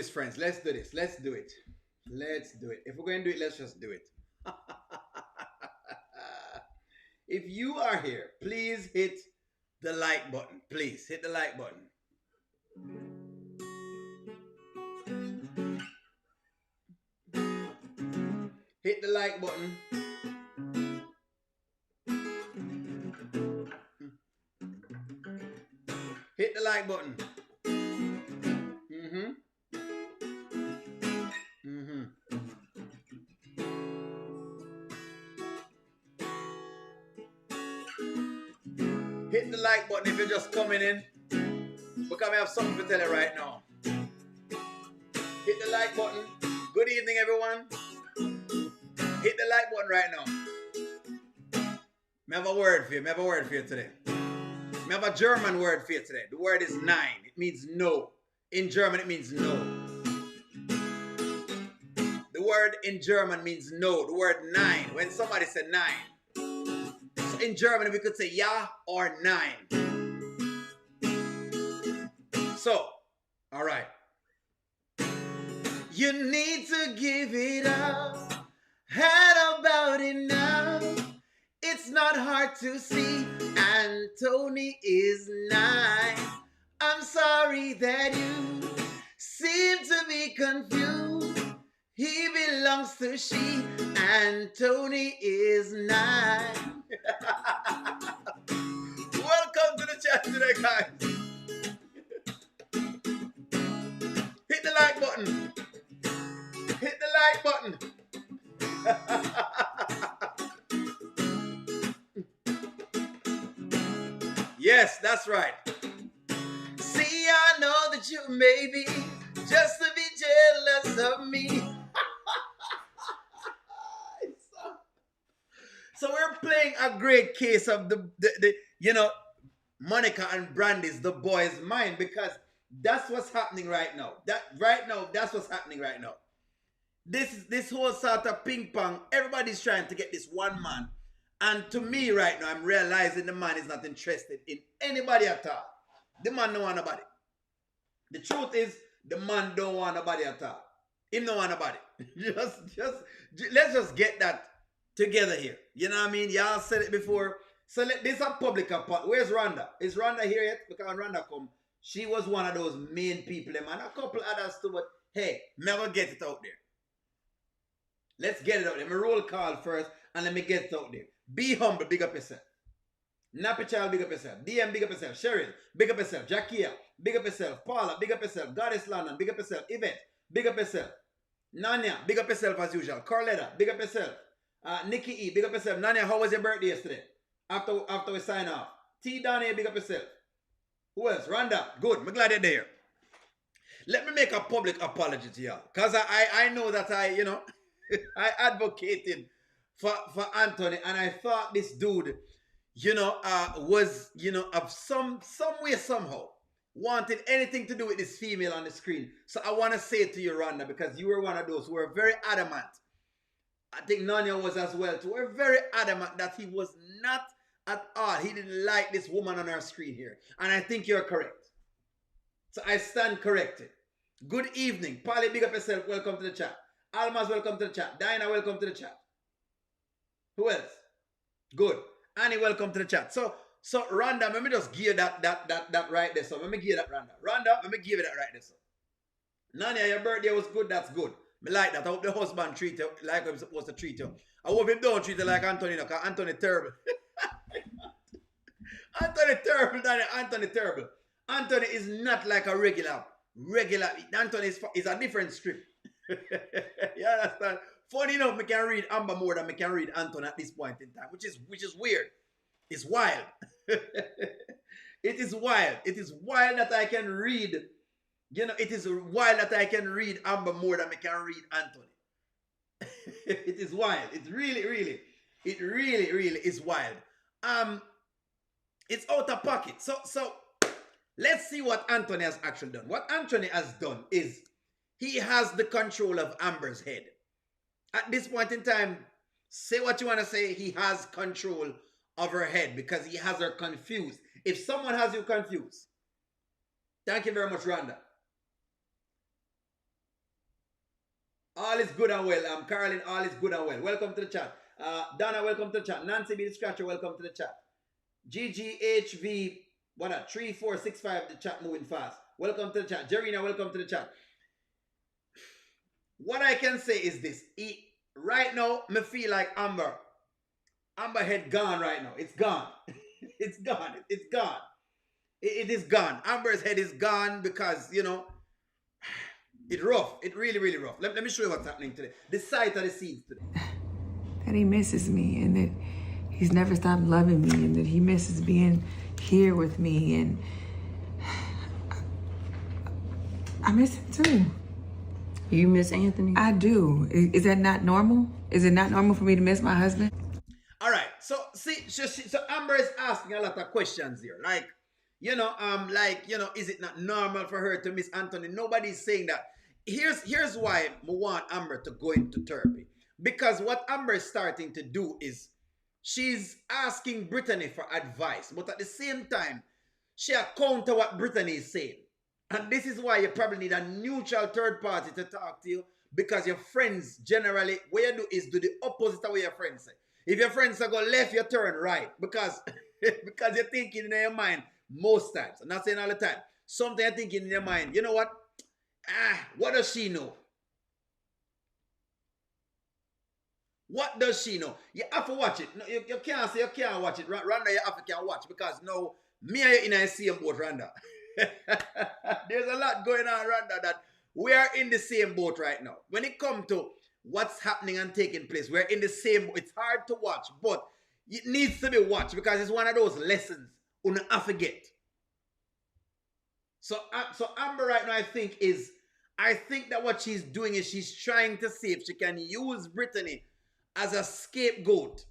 this, friends. Let's do this. Let's do it. Let's do it. If we're going to do it, let's just do it. If you are here, please hit the like button. Please hit the like button. Hit the like button. Hit the like button. Hit the like button if you're just coming in, because I have something to tell you right now. Hit the like button. Good evening, everyone. Hit the like button right now. I have a word for you. I have a word for you today. I have a German word for you today. The word is nein. It means no. In German, it means no. The word in German means no. The word nein. When somebody said nein. So in German, we could say ja or nein. So, all right. You need to give it up. Had about it now. It's not hard to see. Anthony is nice. I'm sorry that you seem to be confused. He belongs to she. Anthony is nice. Welcome to the chat today, guys. Hit the like button. Hit the like button. Yes, that's right. See, I know that you may be just to be jealous of me. So we're playing a great case of the Monica and Brandy's The Boy's Mind, because that's what's happening right now. That's what's happening right now. This whole sort of ping pong, everybody's trying to get this one man. And to me right now, I'm realizing the man is not interested in anybody at all. The man don't want nobody. The truth is, the man don't want nobody at all. Him don't want nobody. Let's just get that together here. You know what I mean? Y'all said it before. So this is a public apart. Where's Rhonda? Is Rhonda here yet? Because when Rhonda come, she was one of those main people, and a couple others too, but hey, never get it out there. Let's get it out there. Let me roll call first, and let me get it out there. Be humble, big up yourself. Nappy Child, big up yourself. DM, big up yourself. Cheryl, big up yourself. Jackia, big up yourself. Paula, big up yourself. Goddess London, big up yourself. Yvette, big up yourself. Nanya, big up yourself as usual. Carletta, big up yourself. Nikki E, big up yourself. Nanya, how was your birthday yesterday? After we sign off. T Donnie, big up yourself. Who else? Rhonda, good. I'm glad you're there. Let me make a public apology to y'all. Because I know that I advocated for Anthony, and I thought this dude, was, of some way, somehow, wanted anything to do with this female on the screen. So I want to say it to you, Rhonda, because you were one of those who were very adamant. I think Nanya was as well too. We're very adamant that he was not at all. He didn't like this woman on our screen here. And I think you're correct. So I stand corrected. Good evening. Polly, big up yourself. Welcome to the chat. Alma's welcome to the chat. Diana, welcome to the chat. Who else? Good. Annie, welcome to the chat. So Rhonda, let me just give you that right there. So let me give you that, Rhonda. Rhonda, let me give you that right there. So Nanya, your birthday was good. That's good. I like that. I hope the husband treat you like I'm supposed to treat you. I hope him don't treat you like Anthony, because Anthony terrible. Anthony terrible, Daniel. Anthony terrible. Anthony is not like a regular. Anthony is a different strip. You understand? Funny enough, I can read Amber more than I can read Anthony at this point in time, which is weird. It's wild. It is wild. It is wild that I can read. It is wild that I can read Amber more than I can read Anthony. It is wild. It really is wild. It's out of pocket. So let's see what Anthony has actually done. What Anthony has done is he has the control of Amber's head. At this point in time, say what you want to say, he has control of her head because he has her confused. If someone has you confused, thank you very much, Rhonda. All is good and well. Caroline, all is good and well. Welcome to the chat. Donna, welcome to the chat. Nancy B. the Scratcher, welcome to the chat. GGHV, what a 3465, the chat moving fast. Welcome to the chat. Jerina, welcome to the chat. What I can say is this. Right now, me feel like Amber head gone right now. It's gone. It's gone. It's gone. It is gone. Amber's head is gone because, it's rough. It's really, really rough. Let me show you what's happening today. The sight of the scenes today. That he misses me and that he's never stopped loving me and that he misses being here with me, and I miss him too. You miss Anthony? I do. Is that not normal? Is it not normal for me to miss my husband? All right. So so Amber is asking a lot of questions here. Is it not normal for her to miss Anthony? Nobody's saying that. Here's why we want Amber to go into therapy. Because what Amber is starting to do is she's asking Brittany for advice, but at the same time, she counter what Brittany is saying. And this is why you probably need a neutral third party to talk to you, because your friends generally, what you do is do the opposite of what your friends say. If your friends are go left, you turn right, because you're thinking in your mind most times. I'm not saying all the time. Something you're thinking in your mind, you know what? What does she know? What does she know? You have to watch it. No, you can't say you can't watch it. Randa, you have to can watch, because now me and you in the same boat, Randa. There's a lot going on, Randa, that we are in the same boat right now. When it comes to what's happening and taking place, we're in the same boat. It's hard to watch, but it needs to be watched, because it's one of those lessons you don't have to get. So Amber right now, I think that what she's doing is she's trying to see if she can use Brittany as a scapegoat.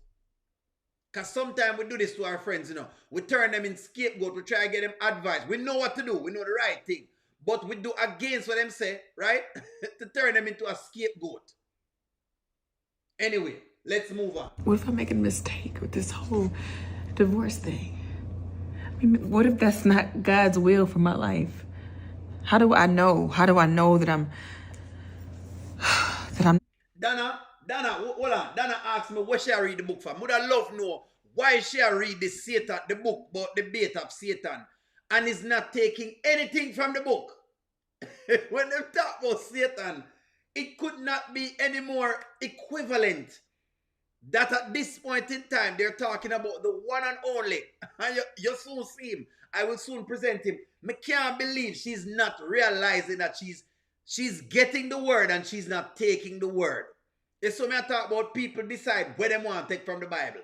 Because sometimes we do this to our friends, We turn them in scapegoat. We try to get them advice. We know what to do. We know the right thing. But we do against what them say, right? To turn them into a scapegoat. Anyway, let's move on. What if I make a mistake with this whole divorce thing? I mean, what if that's not God's will for my life? How do I know? How do I know that I'm... Donna, hold on. Donna asked me what should I read the book for. Would I love to know why should I read the book about the bait of Satan, and is not taking anything from the book. When they talk about Satan, it could not be any more equivalent that at this point in time they're talking about the one and only. And you soon see him. I will soon present him. I can't believe she's not realizing that she's getting the word and she's not taking the word. It's so I talk about people decide where they want to take from the Bible.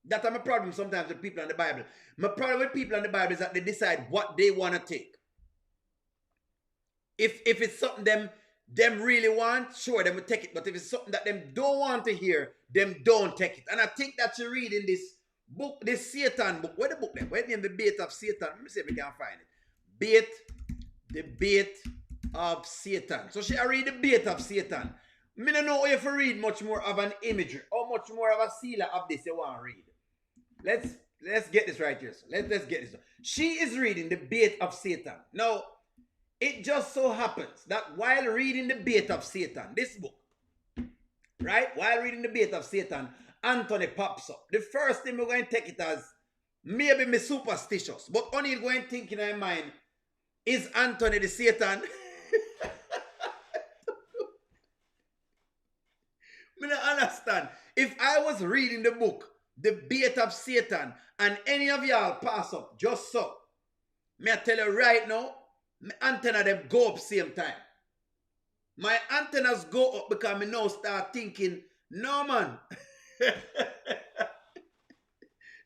That's my problem sometimes with people in the Bible. My problem with people in the Bible is that they decide what they want to take. If it's something them really want, sure, them will take it. But if it's something that them don't want to hear, them don't take it. And I think that you read in this book, this Satan book. Where the book then? Where the name the bait of Satan? Let me see if we can find it. The bait of Satan. So she read the bait of Satan. I don't know if you read much more of an imagery, or much more of a sealer of this you want to read. Let's get this right here. So let's get this. She is reading the bait of Satan. Now, it just so happens that while reading the bait of Satan, this book, right? While reading the bait of Satan, Anthony pops up. The first thing we're going to take it as, maybe me superstitious, but only going to think in my mind, is Anthony the Satan? I don't understand. If I was reading the book, The Bait of Satan, and any of y'all pass up just so, may I tell you right now, my antenna them go up same time. My antennas go up because I now start thinking, no man,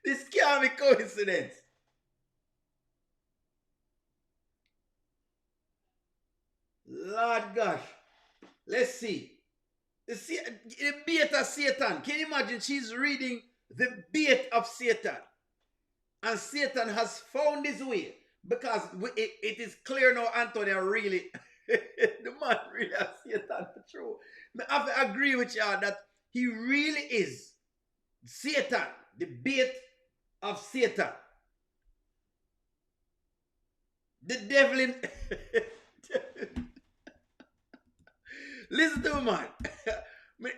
this can't be coincidence. Lord gosh. Let's see. The bait of Satan. Can you imagine she's reading the bait of Satan? And Satan has found his way. Because it is clear now Antonio really, the man really has Satan for true. I have to agree with y'all that he really is Satan, the bait of Satan. The devil in... Listen to me, man.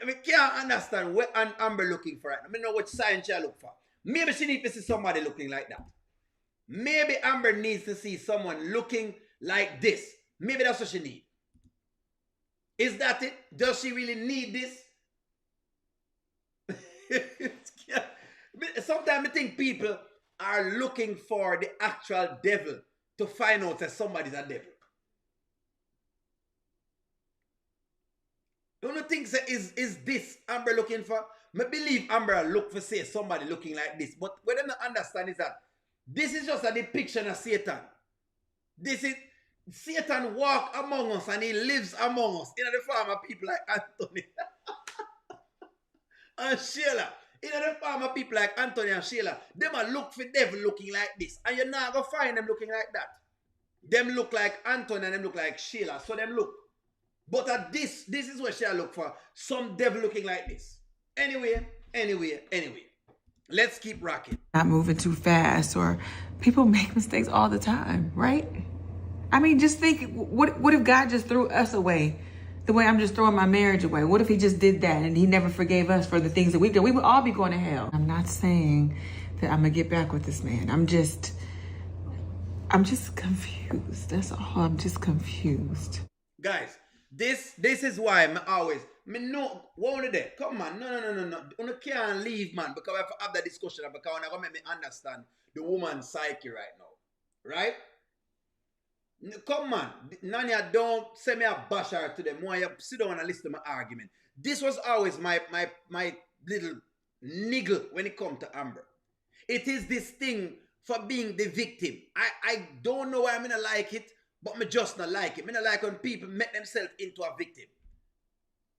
I can't understand what Amber looking for right now. I know what sign she look for. Maybe she needs to see somebody looking like that. Maybe Amber needs to see someone looking like this. Maybe that's what she needs. Is that it? Does she really need this? Sometimes I think people are looking for the actual devil to find out that somebody's a devil. Don't you think that is this Amber looking for? I believe Amber look for say somebody looking like this. But what I don't understand is that this is just a depiction of Satan. This is Satan walk among us and he lives among us in the form of people like Anthony and Sheila. In the form of people like Anthony and Sheila. Them a look for devil looking like this. And you're not going to find them looking like that. Them look like Anthony and them look like Sheila. So them look. But at this is what Sheila look for. Some devil looking like this. Anyway. Let's keep rocking. Not moving too fast, or people make mistakes all the time, right? I mean, just think, what if God just threw us away the way I'm just throwing my marriage away? What if he just did that and he never forgave us for the things that we did? We would all be going to hell. I'm not saying that I'm gonna get back with this man. I'm just confused. That's all. I'm just confused. Guys, this is why I'm always, no, what there? Come on, no. You can't leave, man, because I have to have that discussion because I'm gonna make me understand the woman's psyche right now. Right? Come on, Nanya, don't send me a basher to them. Why you sit down and listen to my argument? This was always my little niggle when it comes to Amber. It is this thing for being the victim. I don't know why I'm gonna like it, but me just not like it. Me not like when people make themselves into a victim.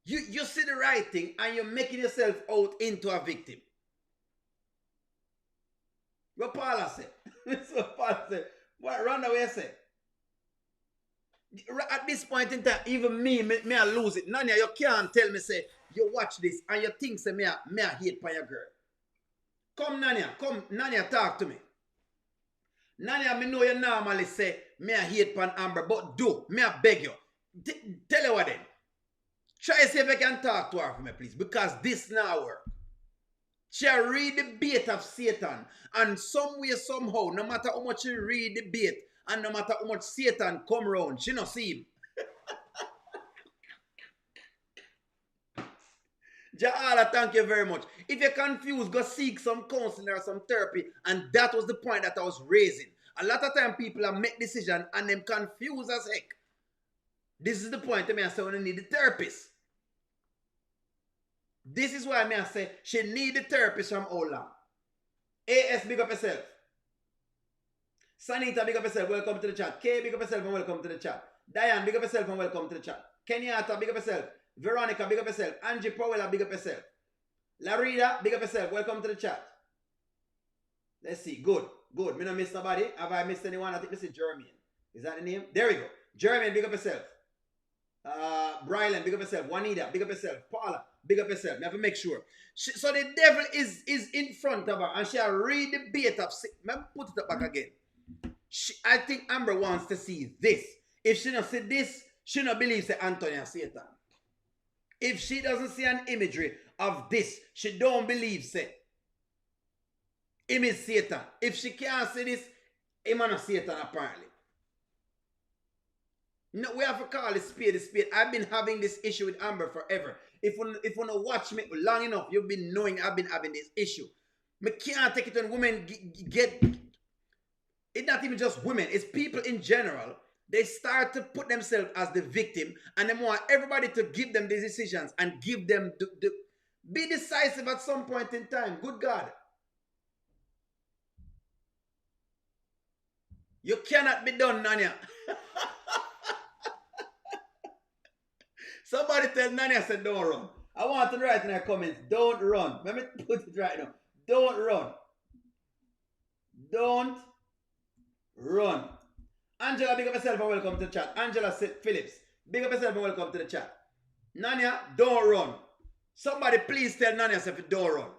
You see the right thing and you're making yourself out into a victim. What Paula said. So Paula said, what Rolanda what you say? At this point in time, even me I lose it. Nanya, you can't tell me, say, you watch this and you think, say, me I hate for your girl. Come, Nanya, talk to me. Nanya, me know you normally say, me I hate for Amber, but me I beg you. Tell you what then. Try to see if I can talk to her for me, please, because this now work. She read the bait of Satan, and some way, somehow, no matter how much she read the bait, and no matter how much Satan come around, she not see him. Jaala, thank you very much. If you're confused, go seek some counseling or some therapy. And that was the point that I was raising. A lot of time people make decisions and them confused as heck. This is the point I say when I need a therapist. This is why I say she need a therapist from how long. AS, big up yourself. Sanita, big up yourself, welcome to the chat. Kay, big up yourself and welcome to the chat. Diane, big up yourself and welcome to the chat. Kenyatta, big up yourself. Veronica, big up yourself. Angie Powell, big up yourself. Larida, big up yourself, welcome to the chat. Let's see, good. Me not miss nobody. Have I missed anyone? I think this is Jermaine. Is that the name? There we go. Jermaine, big up yourself. Brylan, big up yourself. Juanita, big up yourself. Paula, big up yourself. You have to make sure. So the devil is in front of her and she read the bait of sick. Let me put it up back again. I think Amber wants to see this. If she don't see this, she don't believe that Anthony and Satan. If she doesn't see an imagery of this, she don't believe say him is Satan. If she can't see this, him is Satan apparently. No, we have to call it spade a spade. I've been having this issue with Amber forever. If you watch me long enough, you've been knowing I've been having this issue. I can't take it when women get... It's not even just women. It's people in general. They start to put themselves as the victim and they want everybody to give them these decisions and give them... be decisive at some point in time. Good God. You cannot be done, Nanya. Somebody tell Nanya, said don't run. I want to write in the comments, don't run. Let me put it right now. Don't run. Don't run. Angela, big up yourself and welcome to the chat. Angela Phillips, big up yourself and welcome to the chat. Nanya, don't run. Somebody please tell Nanya if don't run.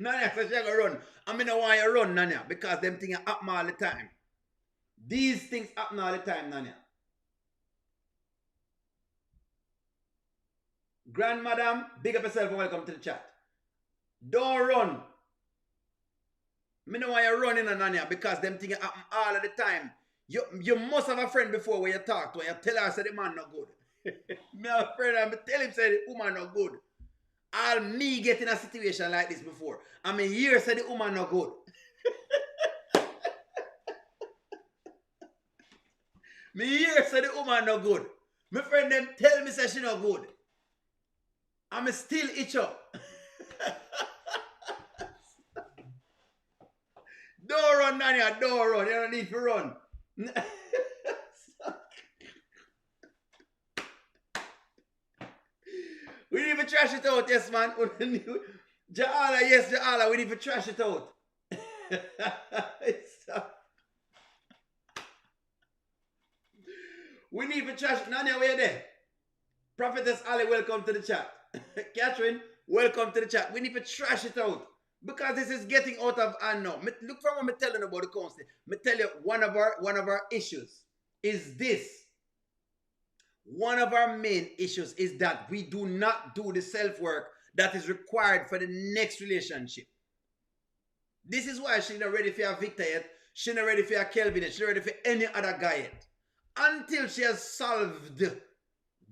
Nanya says she gonna run. I mean, I want you to run, Nanya, because them things happen all the time. These things happen all the time, Nanya. Grandmadam, big up yourself and welcome to the chat. Don't run. Me know why you're running on Nanya because them things happen all of the time. You must have a friend before where you talk to and you tell her say the man not good. Me have a friend and me tell him say the woman not good. All me get in a situation like this before. I mean here say the woman not good. Me here say the woman not good. My friend them tell me say she not good. I'm still itch up. Don't run, Nanya, don't run. You don't need to run. We need to trash it out, yes, man. Ja'ala, yes, Ja'ala, we need to trash it out. We need to trash it. Nanya, where you there? Prophetess Ali, welcome to the chat. Catherine, welcome to the chat. We need to trash it out. Because this is getting out of hand now. Look from what I'm telling you about the council. Me tell you one of our issues is this. One of our main issues is that we do not do the self-work that is required for the next relationship. This is why she's not ready for a Victor yet. She's not ready for a Kelvin yet. She's not ready for any other guy yet. Until she has solved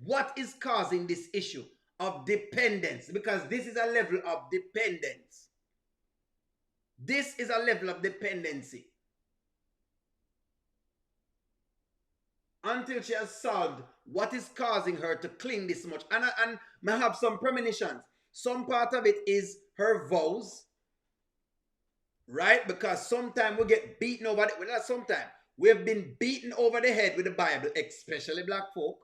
what is causing this issue of dependence. Because this is a level of dependence. This is a level of dependency. Until she has solved what is causing her to cling this much. And I have some premonitions. Some part of it is her vows. Right? Because sometimes we get beaten over the, well, not sometimes. We have been beaten over the head with the Bible, especially black folk.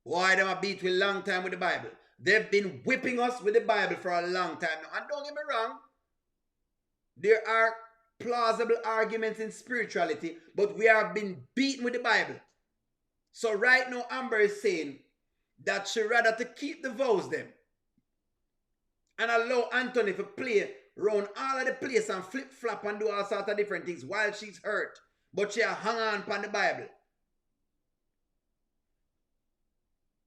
Why they are beat with a long time with the Bible? They've been whipping us with the Bible for a long time now. And don't get me wrong. There are plausible arguments in spirituality, but we are being beaten with the Bible. So right now, Amber is saying that she rather to keep the vows them and allow Anthony to play around all of the place and flip-flop and do all sorts of different things while she's hurt. But she hang on upon the Bible.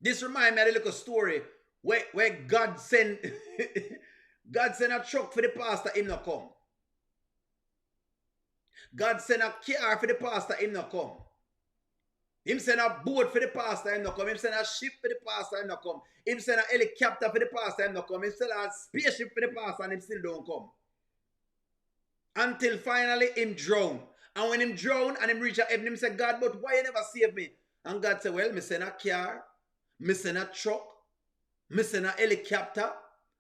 This reminds me of a little story where God sent God sent a truck for the pastor, him not come. God sent a car for the pastor, him not come. Him send a boat for the pastor, him not come. Him send a ship for the pastor, him not come. Him send a helicopter for the pastor, him not come. Him send a spaceship for the pastor, and him still don't come. Until finally him drown. And when him drown and him reach a heaven, him say, God, but why you never save me? And God said, well, me send a car, me send a truck, me send a helicopter,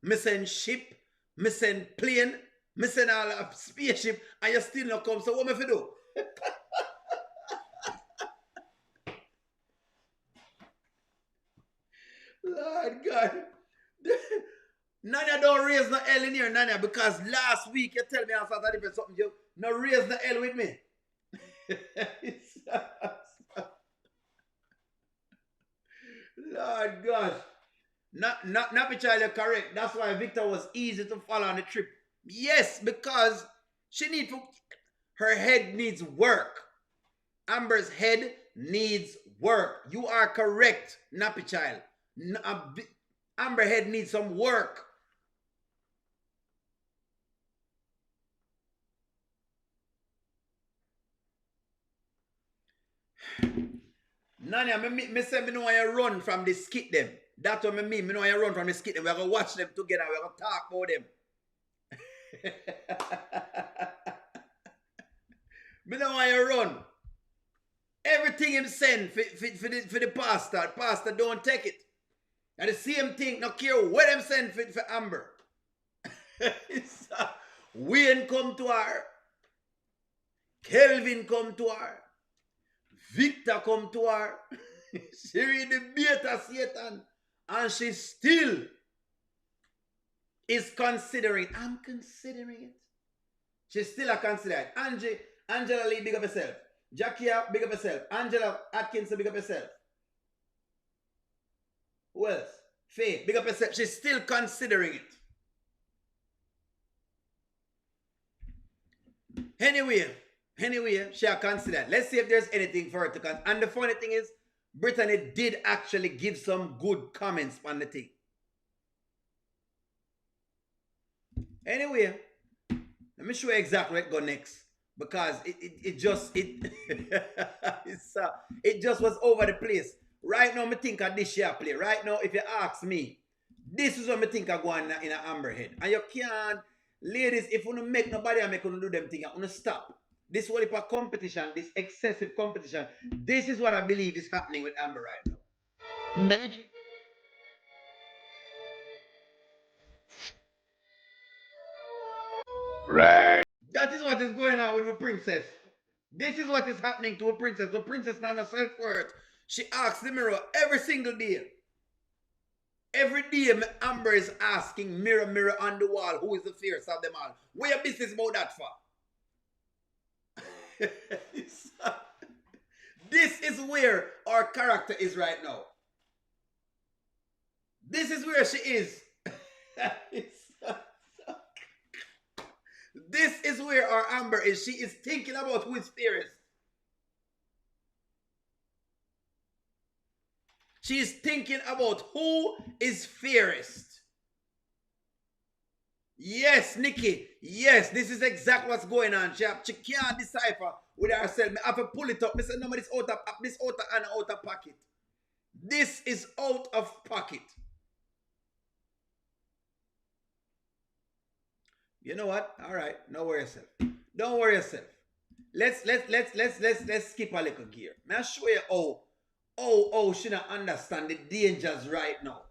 me send ship, me send plane, me send a spaceship, and you still not come. So what me fi do? Lord God. Nanya don't raise no L in here, Nanya, because last week you tell me I started different something. You no raise no L with me. Lord gosh. Not child, you're correct. That's why Victor was easy to follow on the trip. Yes, because she needs to, her head needs work. Amber's head needs work. You are correct, Nappy child. Amber head needs some work. Nanya, me say me know why you run from the skit them. That's what me mean. Me know why you run from the skit them. We're going to watch them together. We're going to talk about them. Me know why you run. Everything him send for the pastor don't take it. And the same thing, no care what them send for Amber. Wayne come to her. Kelvin come to her. Victor come to her. She read the beta Satan. And she still is considering. I'm considering it. She's still a consider it. Angela Lee, big up yourself. Jackie, big up yourself. Angela Atkinson, big up yourself. Who else? Faith, big up yourself. She's still considering it. Anyway, she'll consider it. Let's see if there's anything for her to consider. And the funny thing is, Brittany did actually give some good comments on the thing. Anyway, let me show you exactly where it go next. Because it just it just was over the place. Right now, me think of this year play. Right now, if you ask me, this is what me think of going in a amber head. And you can't, ladies, if you don't make nobody and make you do them thing, you want to stop. This whole heap of competition, this excessive competition, this is what I believe is happening with Amber right now. Magic. Right. That is what is going on with the princess. This is what is happening to a princess. The princess not a self-worth. She asks the mirror every single day. Every day, Amber is asking mirror, mirror on the wall, who is the fierce of them all? Where your business about that for? This is where our character is right now. This is where she is. This is where our Amber is. She is thinking about who is fairest. She is thinking about who is fairest. Yes, Nikki. Yes, this is exactly what's going on. She can't decipher with herself. I have to pull it up. I said, no, this out of pocket. This is out of pocket. You know what? All right. Don't worry yourself. Don't worry yourself. Let's skip a little gear. May I show you how she not understand the dangers right now.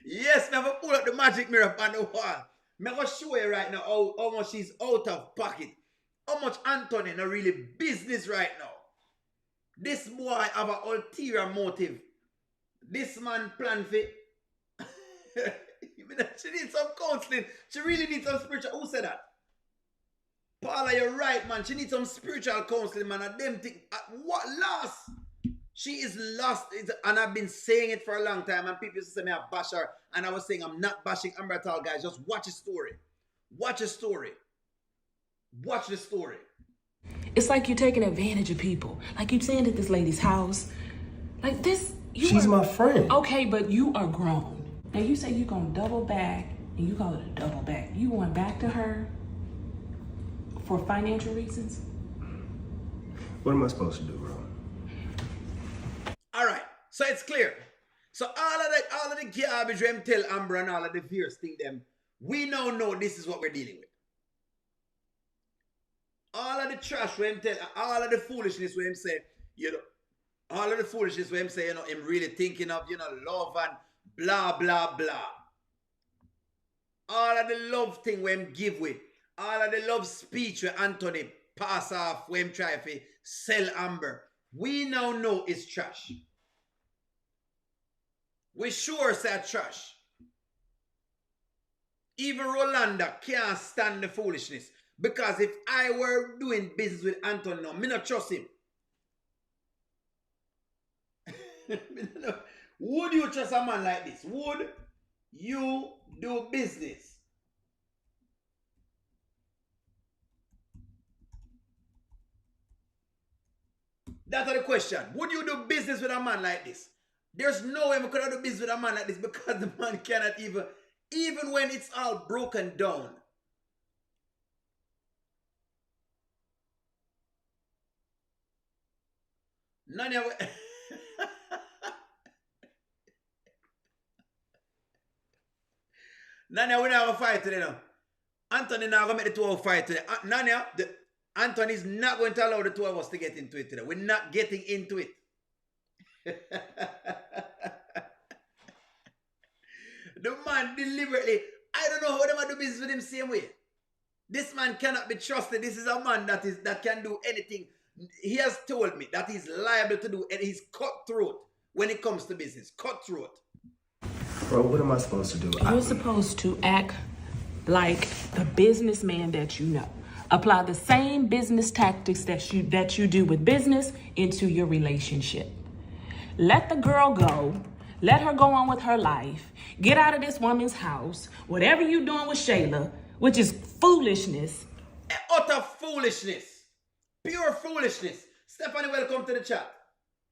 Yes, me have to pull up the magic mirror on the wall. Me going to show you right now how much she's out of pocket. How much Anthony not really business right now. This boy have an ulterior motive. This man plan for she needs some counseling. She really needs some spiritual. Who said that? Paula, you're right, man. She needs some spiritual counseling, man. And them thing. What lost? She is lost. And I've been saying it for a long time. And people used to say me I bash her. And I was saying I'm not bashing Amber at all, guys. Just watch the story. Watch the story. Watch the story. It's like you're taking advantage of people. Like you're saying at this lady's house. Like this. She's my friend. Okay, but you are grown. Now you say you're going to double back. And you call it a double back. You going back to her for financial reasons? What am I supposed to do, bro? All right, so it's clear. So all of the garbage them tell Amber and all of the fierce thing them, we now know this is what we're dealing with. All of the trash when him tell, all of the foolishness when him say, you know, all of the foolishness when him say, you know, him really thinking of, you know, love and blah, blah, blah. All of the love thing when him give with, all of the love speech where Anthony pass off when him try to sell Amber, we now know it's trash. We sure say trash. Even Rolanda can't stand the foolishness. Because if I were doing business with Anthony now, me not trust him. Would you trust a man like this? Would you do business? That's the question. Would you do business with a man like this? There's no way we could do business with a man like this because the man cannot even when it's all broken down. None of Nanya, we not have a fight today now. Anthony not going to make the two of us fight today. Nanya, Anthony is not going to allow the two of us to get into it today. We're not getting into it. The man deliberately, I don't know how they might do business with him same way. This man cannot be trusted. This is a man that can do anything. He has told me that he's liable to do, and he's cutthroat when it comes to business. Cutthroat. Bro, what am I supposed to do? You're supposed to act like the businessman that you know. Apply the same business tactics that you do with business into your relationship. Let the girl go. Let her go on with her life. Get out of this woman's house. Whatever you're doing with Shayla, which is foolishness. Utter foolishness. Pure foolishness. Stephanie, welcome to the chat.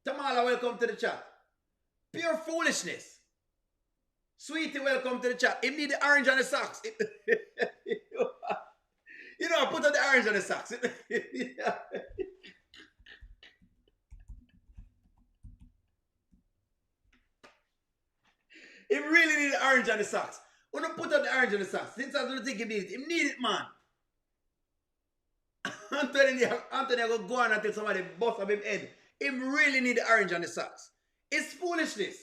Tamala, welcome to the chat. Pure foolishness. Sweetie, welcome to the chat. Him need the orange on the socks. You know, put on the orange on the socks. Him really need the orange on the socks. When you put on the orange on the socks, since I don't think he need it, him need it, man. Anthony will go on until somebody bust up him head. Him really need the orange on the socks. It's foolishness.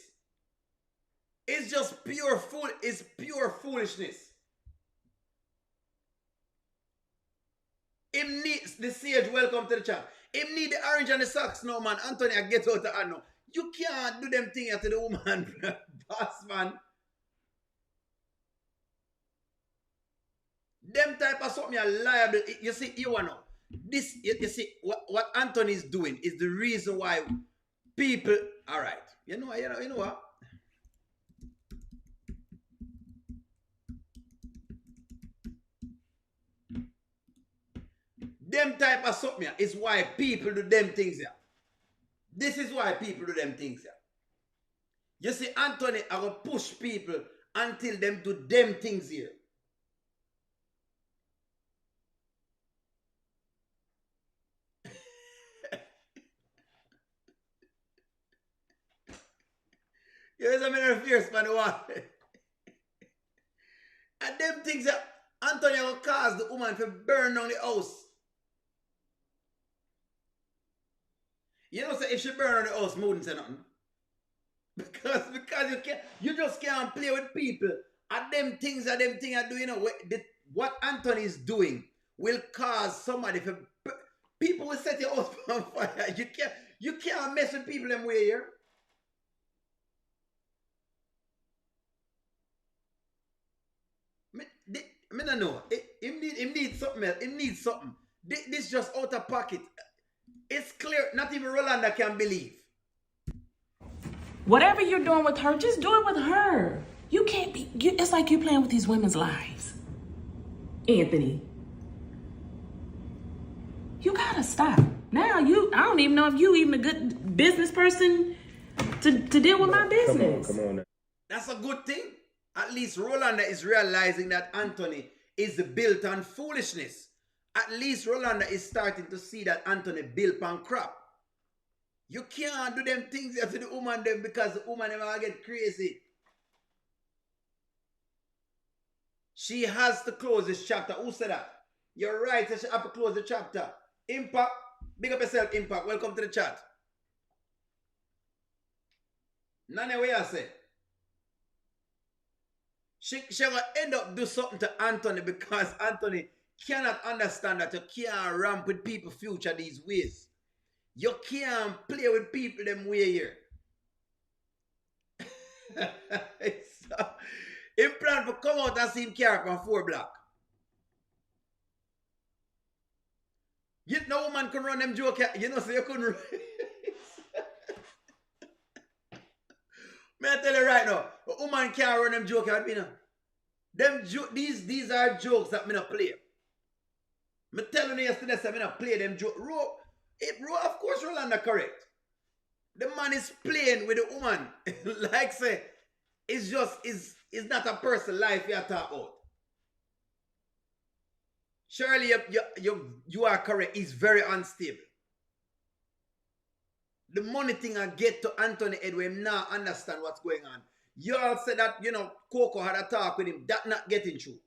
It's just pure fool. It's pure foolishness. Him needs the sage. Welcome to the chat. Him need the orange on the socks. No man, Anthony, I get out the hand now. You can't do them things to the woman, boss man. Them type of something are liable. You see, you know. This, you see, what Anthony is doing is the reason why people. All right, you know what? Them type of something is why people do them things here. This is why people do them things here. You see, Anthony, I will push people until them do them things here. Here's a minute of fierce man one. And them things that Anthony will cause the woman to burn down the house. You know, say if she burn down the house, I wouldn't say nothing. Because you just can't play with people. And them things I do, you know, what Anthony is doing will cause somebody to, people will set your house on fire. You can't mess with people them way here. I don't know. Him need something else. Him need something. This just out of pocket. It's clear. Not even Rolanda can believe. Whatever you're doing with her, just do it with her. You can't be. It's like you're playing with these women's lives, Anthony. You gotta stop now. I don't even know if you even a good business person to deal with my business. Come on. That's a good thing. At least Rolanda is realizing that Anthony is built on foolishness. At least Rolanda is starting to see that Anthony built on crap. You can't do them things to the woman them because the woman never get crazy. She has to close this chapter. Who said that? You're right. She have to close the chapter. Impact. Big up yourself, Impact. Welcome to the chat. None way I say. She will end up do something to Anthony because Anthony cannot understand that you can't ramp with people future these ways. You can't play with people them way here. So, he plan to come out and see him carry on 4 block. You know woman can run them joke. You know, so you couldn't run. May I tell you right now, a woman can't run them jokes at me now. These are jokes that me not play. Me telling you yesterday, I me not play them jokes. Of course, Rolanda correct. The man is playing with the woman. Like say, it's not a person's life you talk about. Surely you are correct. He's very unstable. The money thing I get to Anthony Edwin now understand what's going on. You all said that, you know, Coco had a talk with him. That not getting through.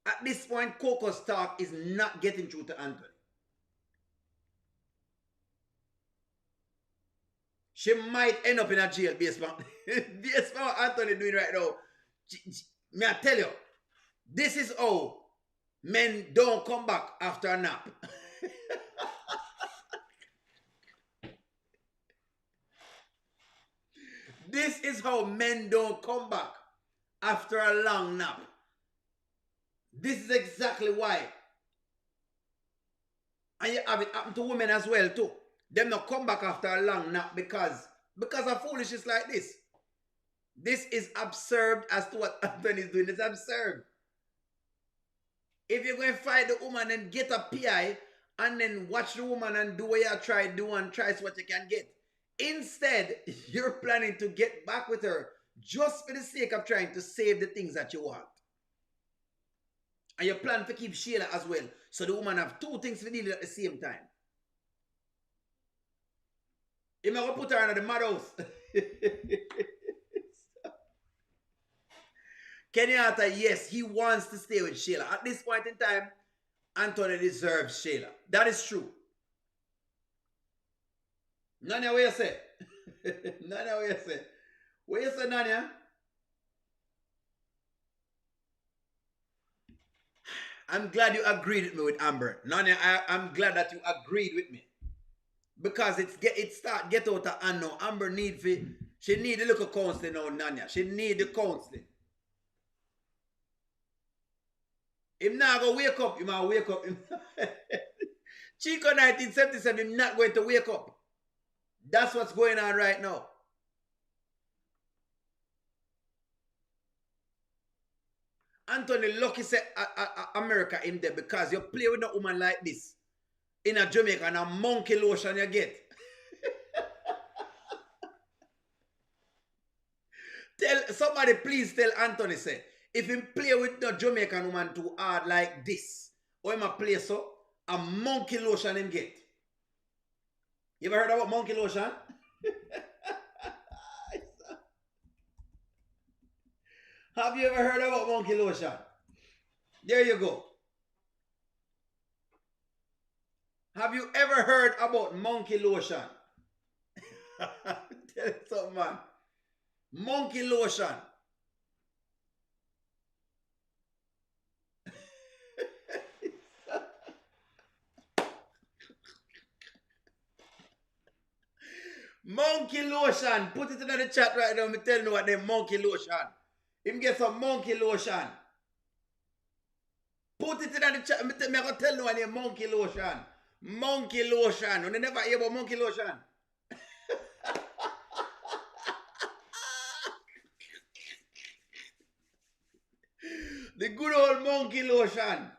At this point, Coco's talk is not getting through to Anthony. She might end up in a jail based on what Anthony doing right now. May I tell you, this is how men don't come back after a nap. This is how men don't come back after a long nap. This is exactly why. And you have it happen to women as well too. Them not come back after a long nap because of foolishness like this. This is absurd as to what Anthony is doing. It's absurd. If you're going to fight the woman and get a PI and then watch the woman and do what you try to do and try what you can get. Instead, you're planning to get back with her just for the sake of trying to save the things that you want. And you plan to keep Sheila as well. So the woman have two things to deal with at the same time. You may put her in the madhouse. Kenyatta, yes, he wants to stay with Sheila. At this point in time, Anthony deserves Sheila. That is true. Nanya, what you say? Nanya, what you say? What you say, Nanya? I'm glad you agreed with me with Amber. Nanya, I'm glad that you agreed with me. Because it start get out of hand now. Amber she need a little counseling now, Nanya. She need the counseling. Him now go wake up. You might wake up. Chico 1977, him not going to wake up. That's what's going on right now. Anthony lucky say America in there because you play with a woman like this in a Jamaica and a monkey lotion you get. Somebody please tell Anthony say if him play with the Jamaican woman too hard like this, or him a play so, a monkey lotion him get. You ever heard about monkey lotion? Have you ever heard about monkey lotion? There you go. Have you ever heard about monkey lotion? Tell you something, man. Monkey lotion. Monkey lotion. Put it in the chat right now. Me tell you what they monkey lotion. Him get some monkey lotion. Put it in the chat. Me gonna tell you what they monkey lotion. Monkey lotion. You never hear about monkey lotion. The good old monkey lotion.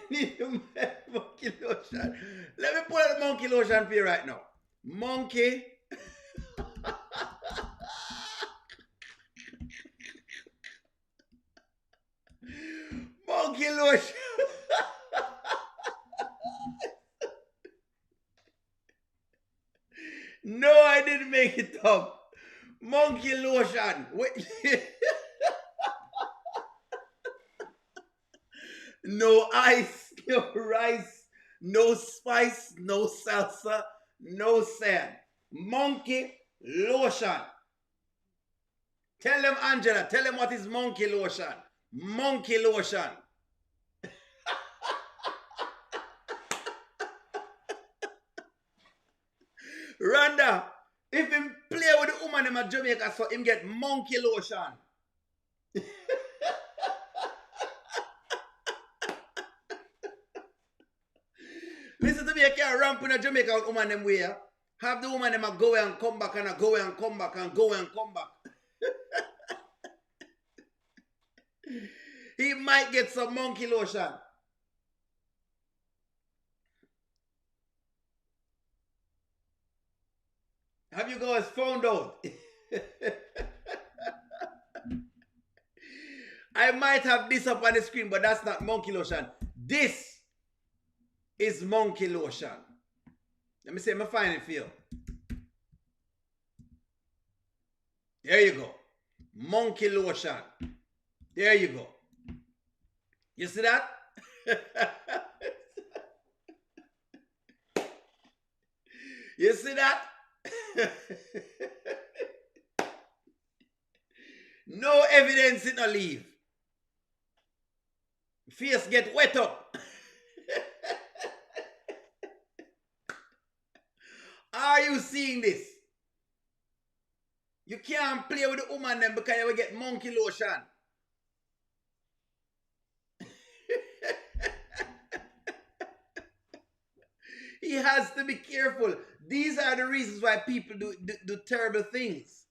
Monkey lotion. Let me pull out the monkey lotion for you right now. Monkey. Monkey lotion. No, I didn't make it up. Monkey lotion. Wait. No ice, no rice, no spice, no salsa, no sand. Monkey lotion. Tell them, Angela, tell them what is monkey lotion. Monkey lotion. Randa, if him play with the woman in Jamaica, so him get monkey lotion. Listen to me, I can't ramp in a Jamaica with woman them way. Have the woman them a go and come back and a go and come back and go and come back. He might get some monkey lotion. Have you guys found out? I might have this up on the screen, but that's not monkey lotion. This is monkey lotion. Let me see, I'm find it for you. There you go. Monkey lotion. There you go. You see that? You see that? No evidence in a leave. Face get wet up. Are you seeing this? You can't play with the woman then because you will get monkey lotion. He has to be careful. These are the reasons why people do terrible things.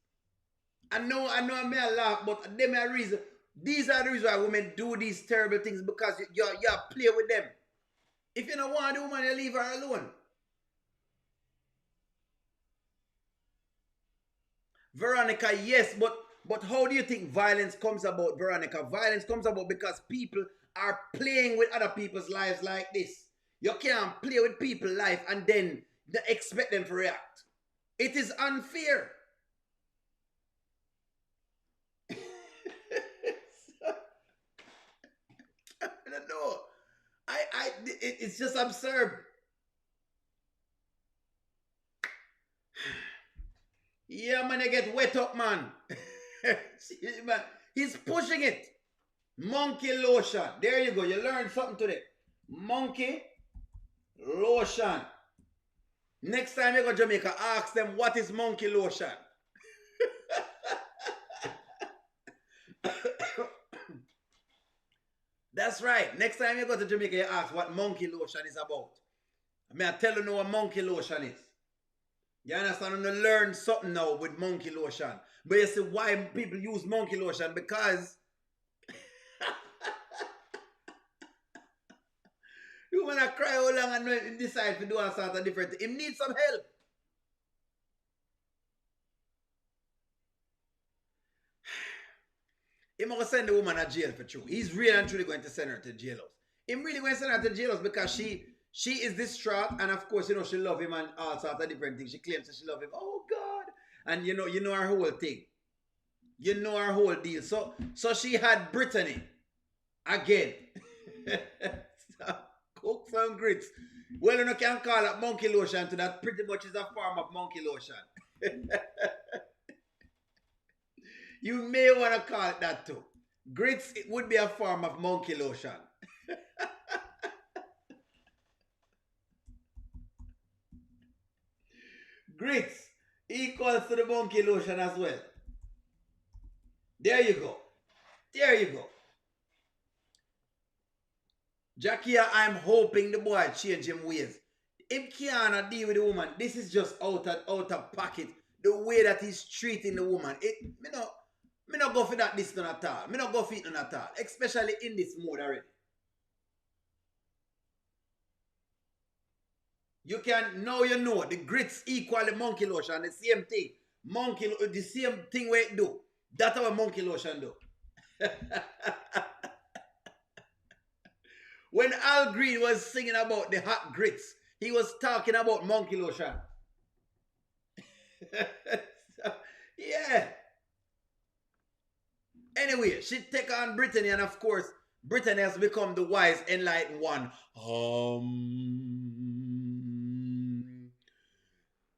I know I may laugh, but them are reason. These are the reasons why women do these terrible things because you play with them. If you don't want the woman, you leave her alone. Veronica, yes, but But how do you think violence comes about, Veronica? Violence comes about because people are playing with other people's lives like this. You can't play with people's life and then expect them to react. It is unfair. I don't know. It's just absurd. Yeah, man, I get wet up, man. Man. He's pushing it. Monkey lotion. There you go. You learned something today. Monkey lotion. Next time you go to Jamaica, ask them what is monkey lotion. That's right. Next time you go to Jamaica, you ask what monkey lotion is about. I mean, I tell you what monkey lotion is. You understand? You learn something now with monkey lotion. But you see why people use monkey lotion? Because you wanna cry how long and decide to do a sort of different thing. He needs some help. He's going to send the woman to jail for true. He's really and truly going to send her to jail house. He's really going to send her to jail house because she is distraught, and of course, you know, she loves him and all sorts of different things. She claims that she loves him. Oh God. And you know her whole thing. You know her whole deal. So she had Brittany again. So, cook some grits. Well, you can call it monkey lotion to that. Pretty much is a form of monkey lotion. You may want to call it that too. Grits, it would be a form of monkey lotion. Grits equals to the monkey lotion as well. There you go. There you go. Jackie, I'm hoping the boy change him ways. Him can't deal with the woman. This is just out of pocket. The way that he's treating the woman. Me not go for that this none at all. Me not go for it none at all. Especially in this mode already. You can, now you know, the grits equal the monkey lotion, the same thing. The same thing where it do. That's how a monkey lotion do. When Al Green was singing about the hot grits, he was talking about monkey lotion. So, yeah. Anyway, she take on Brittany, and of course, Brittany has become the wise, enlightened one.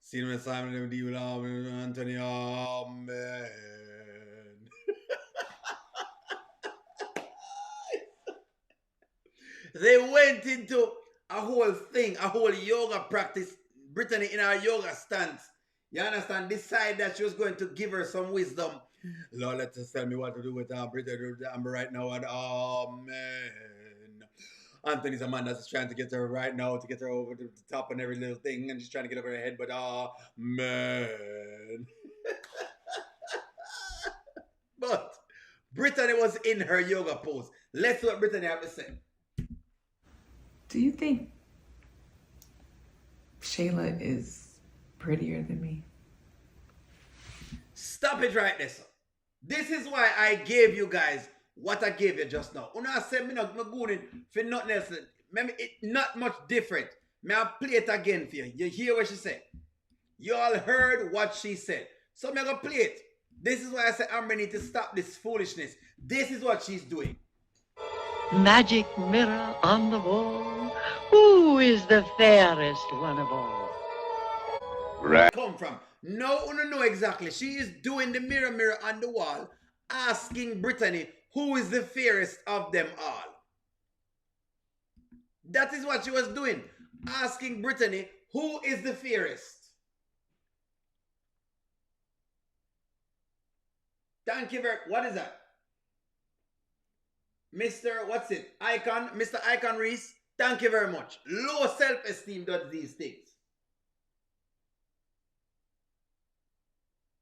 See when Simon deal with Anthony. Amen. They went into a whole thing, a whole yoga practice. Brittany in her yoga stance. You understand? Decide that she was going to give her some wisdom. Lord, let us tell me what to do with Brittany right now. And amen. Anthony's a man that's trying to get her right now, to get her over the top and every little thing, and she's trying to get over her head, but man. But Brittany was in her yoga pose. Let's see what Brittany have to say. Do you think Shayla is prettier than me? Stop it right there, sir. This is why I gave you guys what I gave you just now. When I said me not going for nothing else, maybe it not much different. May I play it again for you? You hear what she said? You all heard what she said. So I'm gonna play it. This is why I said Amber need to stop this foolishness. This is what she's doing. Magic mirror on the wall, who is the fairest one of all? Right. Come from. No, you don't know exactly. She is doing the mirror on the wall, asking Brittany who is the fairest of them all. That is what she was doing. Asking Brittany who is the fairest. Thank you very much. What is that? Mr. What's it? Icon, Mr. Icon Reese, thank you very much. Low self-esteem does these things.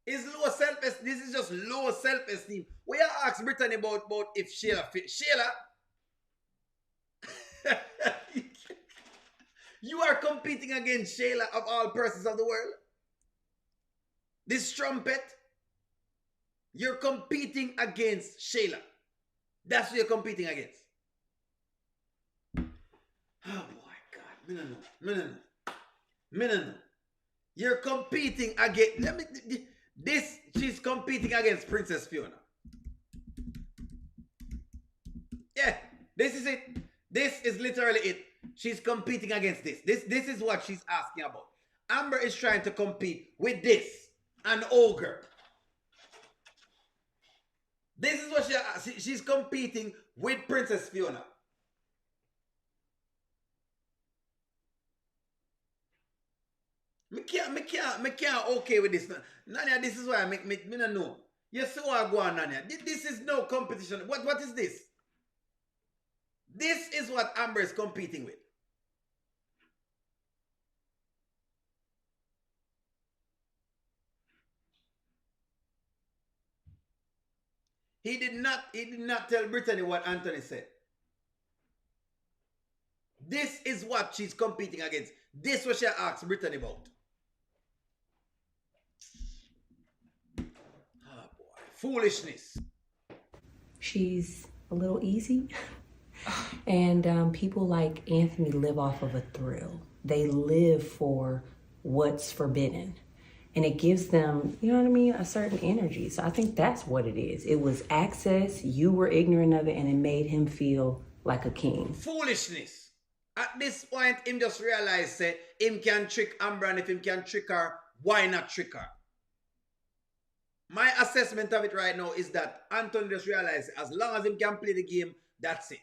Is low self-esteem, this is just low self-esteem. We ask Brittany about if Shayla fit. Shayla, you are competing against Shayla of all persons of the world. This trumpet. You're competing against Shayla. That's what you're competing against. Oh boy, God. Me no know. You're competing against, she's competing against Princess Fiona. Yeah, this is it. This is literally it. She's competing against this. This is what she's asking about. Amber is trying to compete with this, an ogre. This is what she's competing with Princess Fiona. Me can't okay with this. Nanya, this is why me not know. You see what I go on, Nanya. This is no competition. What is this? This is what Amber is competing with. He did not tell Brittany what Anthony said. This is what she's competing against. This is what she asked Brittany about. Oh boy. Foolishness. She's a little easy. And people like Anthony live off of a thrill. They live for what's forbidden. And it gives them, you know what I mean, a certain energy. So I think that's what it is. It was access, you were ignorant of it, and it made him feel like a king. Foolishness. At this point, him just realized that him can trick Amber, and if him can trick her, why not trick her? My assessment of it right now is that Anthony just realized as long as him can play the game, that's it.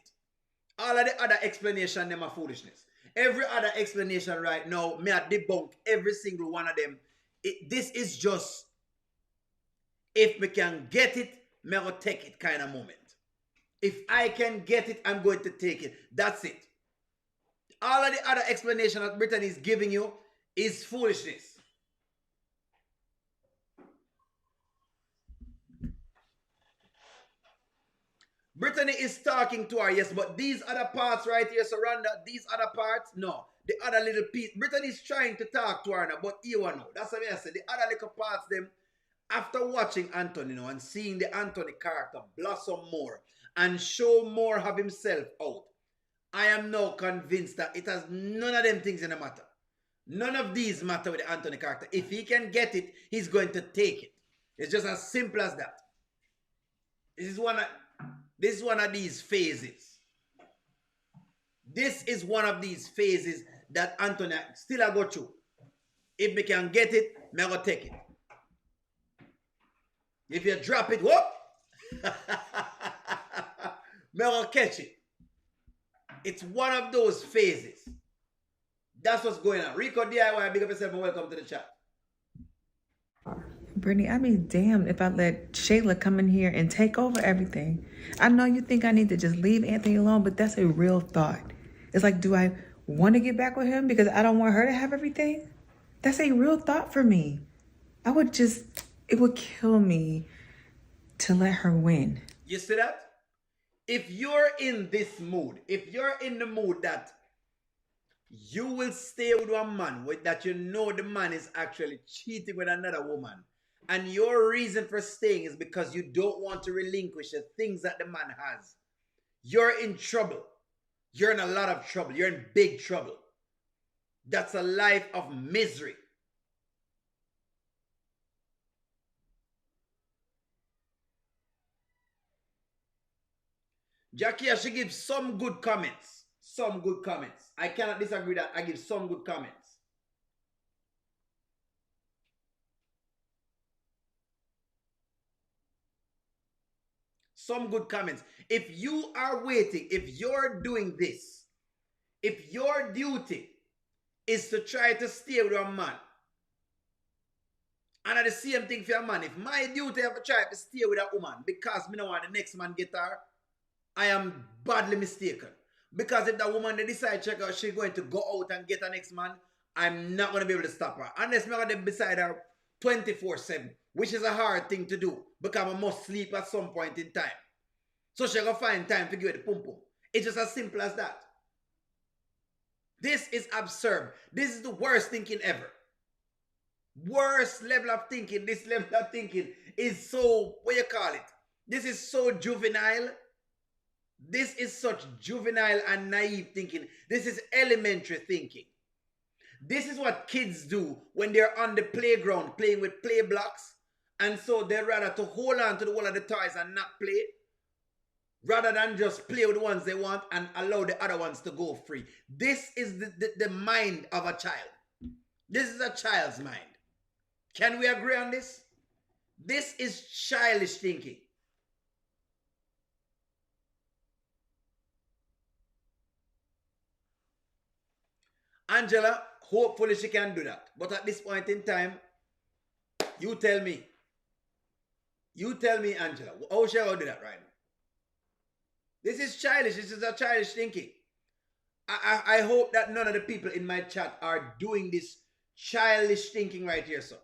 All of the other explanation, them are foolishness. Every other explanation right now, me I debunk every single one of them. This is just, if me can get it, me go take it kind of moment. If I can get it, I'm going to take it. That's it. All of the other explanation that Brittany is giving you is foolishness. Brittany is talking to her, yes, but these other parts right here, Rolanda, these other parts, no. The other little piece, Brittany is trying to talk to her now, but you know. That's what I said. The other little parts, them, after watching Anthony, you know, and seeing the Anthony character blossom more and show more of himself out, I am now convinced that it has none of them things in the matter. None of these matter with the Anthony character. If he can get it, he's going to take it. It's just as simple as that. This is one of these phases. This is one of these phases that Anthony still I go through. If me can get it, me I go take it. If you drop it, whoop, me I go catch it. It's one of those phases. That's what's going on. Rico DIY, big up yourself and welcome to the chat. Brittany, I'd be damned if I let Shayla come in here and take over everything. I know you think I need to just leave Anthony alone, but that's a real thought. It's like, do I want to get back with him because I don't want her to have everything? That's a real thought for me. It would kill me to let her win. You see that? If you're in this mood, if you're in the mood that you will stay with one man that you know the man is actually cheating with another woman, and your reason for staying is because you don't want to relinquish the things that the man has, you're in trouble. You're in a lot of trouble. You're in big trouble. That's a life of misery. Jackie, she gives some good comments. Some good comments. I cannot disagree that I give some good comments. Some good comments. If you are waiting, if you're doing this, if your duty is to try to stay with a man, and at the same thing for a man, if my duty is to try to stay with a woman because me don't want the next man get her, I am badly mistaken. Because if that woman they decide she's going to go out and get her next man, I'm not going to be able to stop her. Unless I'm going to be beside her 24/7, which is a hard thing to do because I must sleep at some point in time. So she's going to find time to give it the pum pum. It's just as simple as that. This is absurd. This is the worst thinking ever. worst level of thinking, this level of thinking is so, what you call it? This is so juvenile. This is such juvenile and naive thinking. This is elementary thinking. This is what kids do when they're on the playground playing with play blocks. And so they'd rather to hold on to the whole of the toys and not play, rather than just play with the ones they want and allow the other ones to go free. This is the mind of a child. This is a child's mind. Can we agree on this? This is childish thinking. Angela, hopefully she can do that. But at this point in time, you tell me. You tell me, Angela, how shall I do that right now? This is childish. This is a childish thinking. I hope that none of the people in my chat are doing this childish thinking right here, so.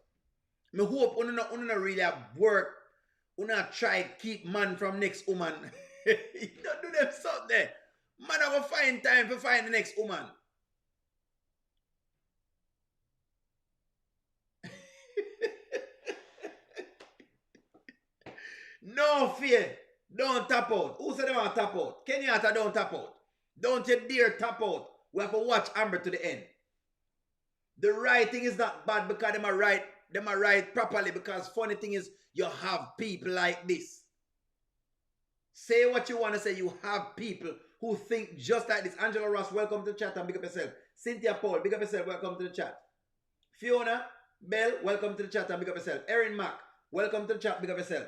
I hope you not really have work. You not try to keep man from next woman. You don't do them something. Man have a find time to find the next woman. No fear. Don't tap out. Who said they want to tap out? Kenyatta, don't tap out. Don't you dare tap out. We have to watch Amber to the end. The writing is not bad because them are right properly, because funny thing is you have people like this. Say what you want to say. You have people who think just like this. Angela Ross, welcome to the chat and big up yourself. Cynthia Paul, big up yourself, welcome to the chat. Fiona Bell, welcome to the chat and big up yourself. Erin Mack, welcome to the chat, big up yourself.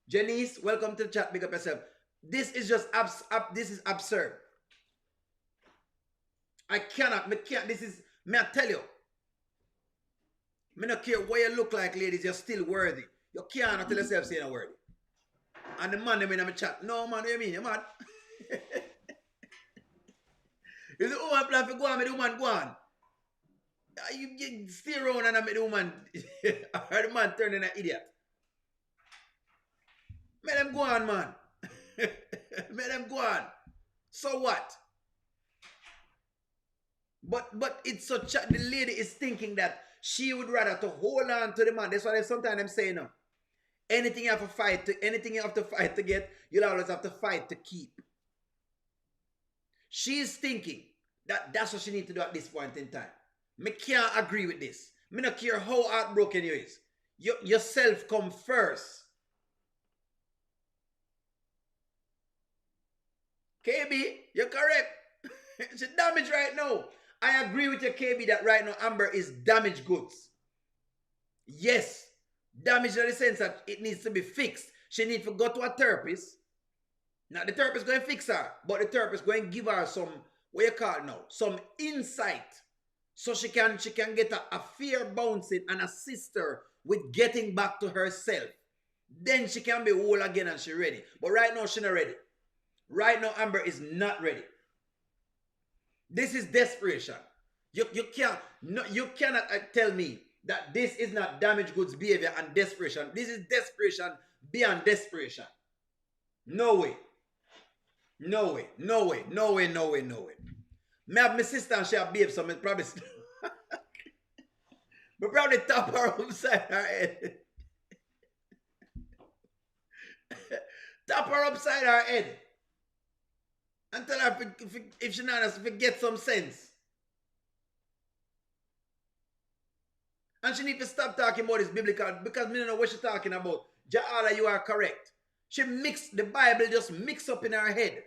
Janice, welcome to the chat, big up yourself. This is just this is absurd. I can't, this is, may I tell you, me not care what you look like, ladies, you're still worthy. You can't tell yourself saying you're worthy. And the man, them in my chat, no man, what do you mean, you're mad? If the woman plan to go on, the woman go on. You stay around and I make the woman, or the man turn into an idiot. Let them go on, man. Let them go on. So what? But it's such the lady is thinking that she would rather to hold on to the man. That's why sometimes I'm saying no. Anything you have to fight to get, you'll always have to fight to keep. She's thinking that that's what she needs to do at this point in time. Me can't agree with this. Me not care how heartbroken you is. Yourself come first. KB, you're correct. She's damaged right now. I agree with you, KB, that right now Amber is damaged goods. Yes, damaged in the sense that it needs to be fixed. She needs to go to a therapist. Now the therapist going to fix her, but the therapist going to give her some, what you call it now, some insight, so she can get a fear bouncing and assist her with getting back to herself. Then she can be whole again and she's ready. But right now she's not ready. Right now Amber is not ready. This is desperation. You cannot tell me that this is not damaged goods behavior and desperation. This is desperation beyond desperation. No way. No way. No way. No way. No way. No way. Me have my sister and she have babe, so me probably but probably tap her upside her head. Tap her upside her head. And tell her if she not get some sense. And she need to stop talking about this biblical, because me don't know what she's talking about. Ja'ala, you are correct. She mixed, the Bible just mixed up in her head.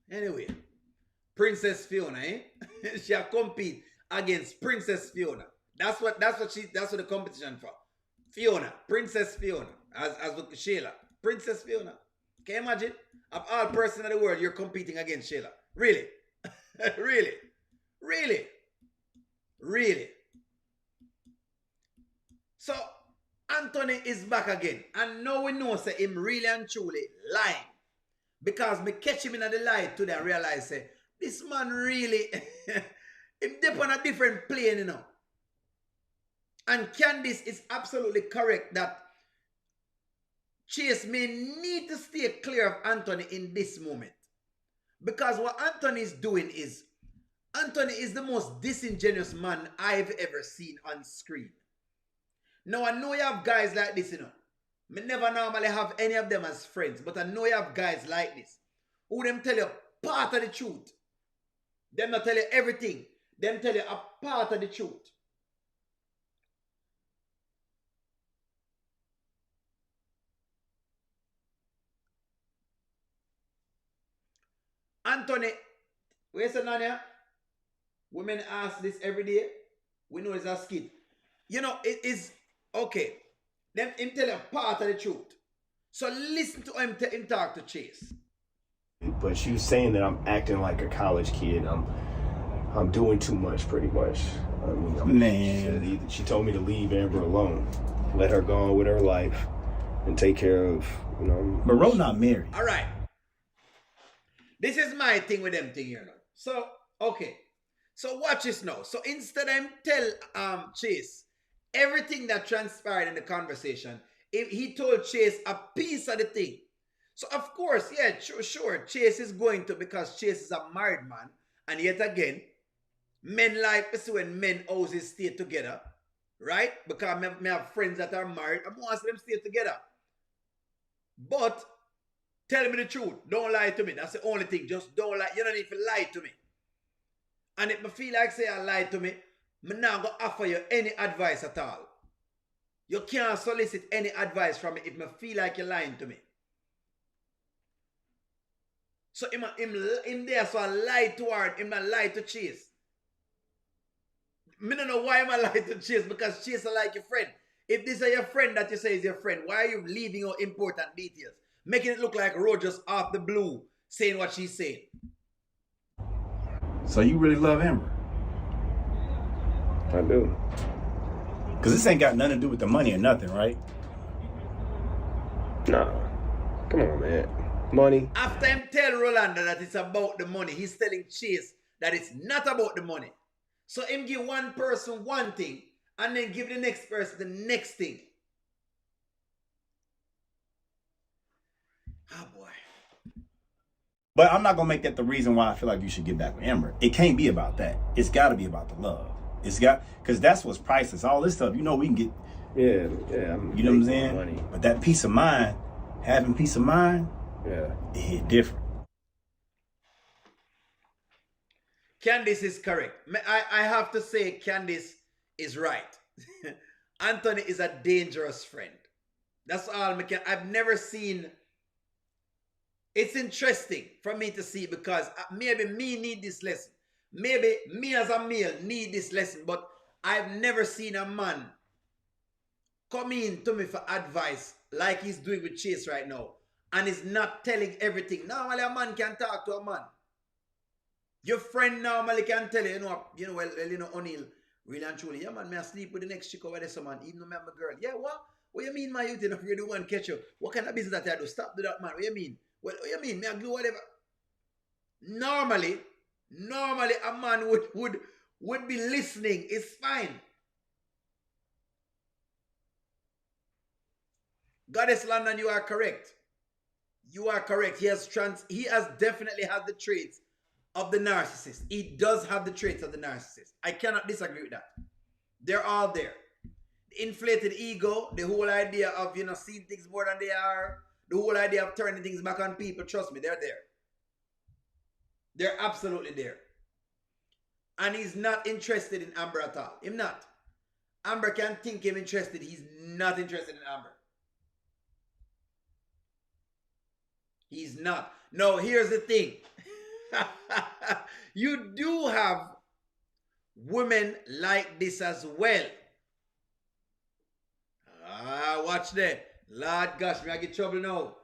Anyway, Princess Fiona, eh? She'll compete against Princess Fiona. That's what the competition for. Fiona, Princess Fiona, as with Sheila. Princess Fiona. Can you imagine? Of all persons in the world, you're competing against Sheila. Really? Really? Really? Really? So, Anthony is back again. And now we know say him really and truly lying. Because me catch him in the light today and realize say, this man really, him dip on a different plane, you know. And Candice is absolutely correct that Chase may need to stay clear of Anthony in this moment. Because what Anthony is doing is, Anthony is the most disingenuous man I've ever seen on screen. Now, I know you have guys like this, you know. Me never normally have any of them as friends, but I know you have guys like this, who them tell you part of the truth. Them not tell you everything. Them tell you a part of the truth. Anthony, where's the Nanya? Women ask this every day. We know it's a skit. You know, it is okay. Them him tell you part of the truth. So listen to him talk to Chase. But she was saying that I'm acting like a college kid. I'm doing too much, pretty much. I mean, Man. she told me to leave Amber alone, let her go on with her life, and take care of, you know. But Ro not married. All right. This is my thing with them thing here now. So, okay. So watch this now. So instead of him tell Chase everything that transpired in the conversation, he told Chase a piece of the thing. So of course, yeah, sure, Chase is going to, because Chase is a married man. And yet again, men like this when men houses stay together, right? Because I have friends that are married. I want them stay together. But tell me the truth. Don't lie to me. That's the only thing. Just don't lie. You don't need to lie to me. And if I feel like say you lie to me, I'm not going to offer you any advice at all. You can't solicit any advice from me if I feel like you're lying to me. So him there, so I lie to her, him not lie to Chase. I don't know why I lie to Chase, because Chase is like your friend. If this is your friend that you say is your friend, why are you leaving out important details? Making it look like Ro just off the blue saying what she's saying. So you really love Amber? I do. Because this ain't got nothing to do with the money or nothing, right? Nah. Come on, man. Money. After him tell Rolanda that it's about the money, he's telling Chase that it's not about the money. So him give one person one thing and then give the next person the next thing. Oh boy. But I'm not going to make that the reason why I feel like you should get back with Amber. It can't be about that. It's got to be about the love. It's got, because that's what's priceless. All this stuff, you know, we can get. Yeah. You know what I'm saying? Money. But that peace of mind, having peace of mind, Yeah. it hit different. Candice is correct. I have to say Candice is right. Anthony is a dangerous friend. That's all I've never seen. It's interesting for me to see, because maybe me need this lesson. Maybe me as a male need this lesson, but I've never seen a man come in to me for advice like he's doing with Chase right now, and is not telling everything. Normally a man can talk to a man. Your friend normally can tell you, O'Neal, really and truly, yeah man, may I sleep with the next chick over there, so man, even though I'm a girl. Yeah, what? What you mean, my youth, if you're the one catch you? What kind of business that I do? Stop do that, man. What you mean? What you mean? May I do whatever? Normally a man would be listening. It's fine. Goddess London, you are correct. You are correct. He has definitely has the traits of the narcissist. He does have the traits of the narcissist. I cannot disagree with that. They're all there. The inflated ego, the whole idea of, seeing things more than they are, the whole idea of turning things back on people, trust me, they're there. They're absolutely there. And he's not interested in Amber at all. Him not. Amber can think him interested. He's not interested in Amber. He's not. No, here's the thing. You do have women like this as well. Watch that. Lord gosh, me I get trouble now.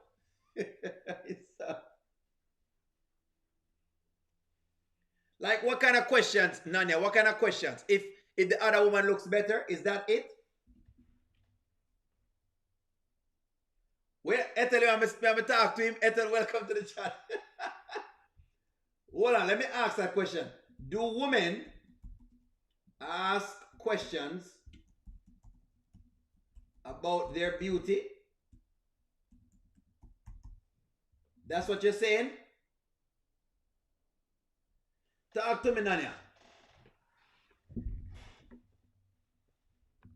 Like what kind of questions, Nanya? What kind of questions? If the other woman looks better, is that it? Well, Ethel, I'm going to talk to him. Ethel, welcome to the chat. Hold on, let me ask that question. Do women ask questions about their beauty? That's what you're saying? Talk to me, Nanya.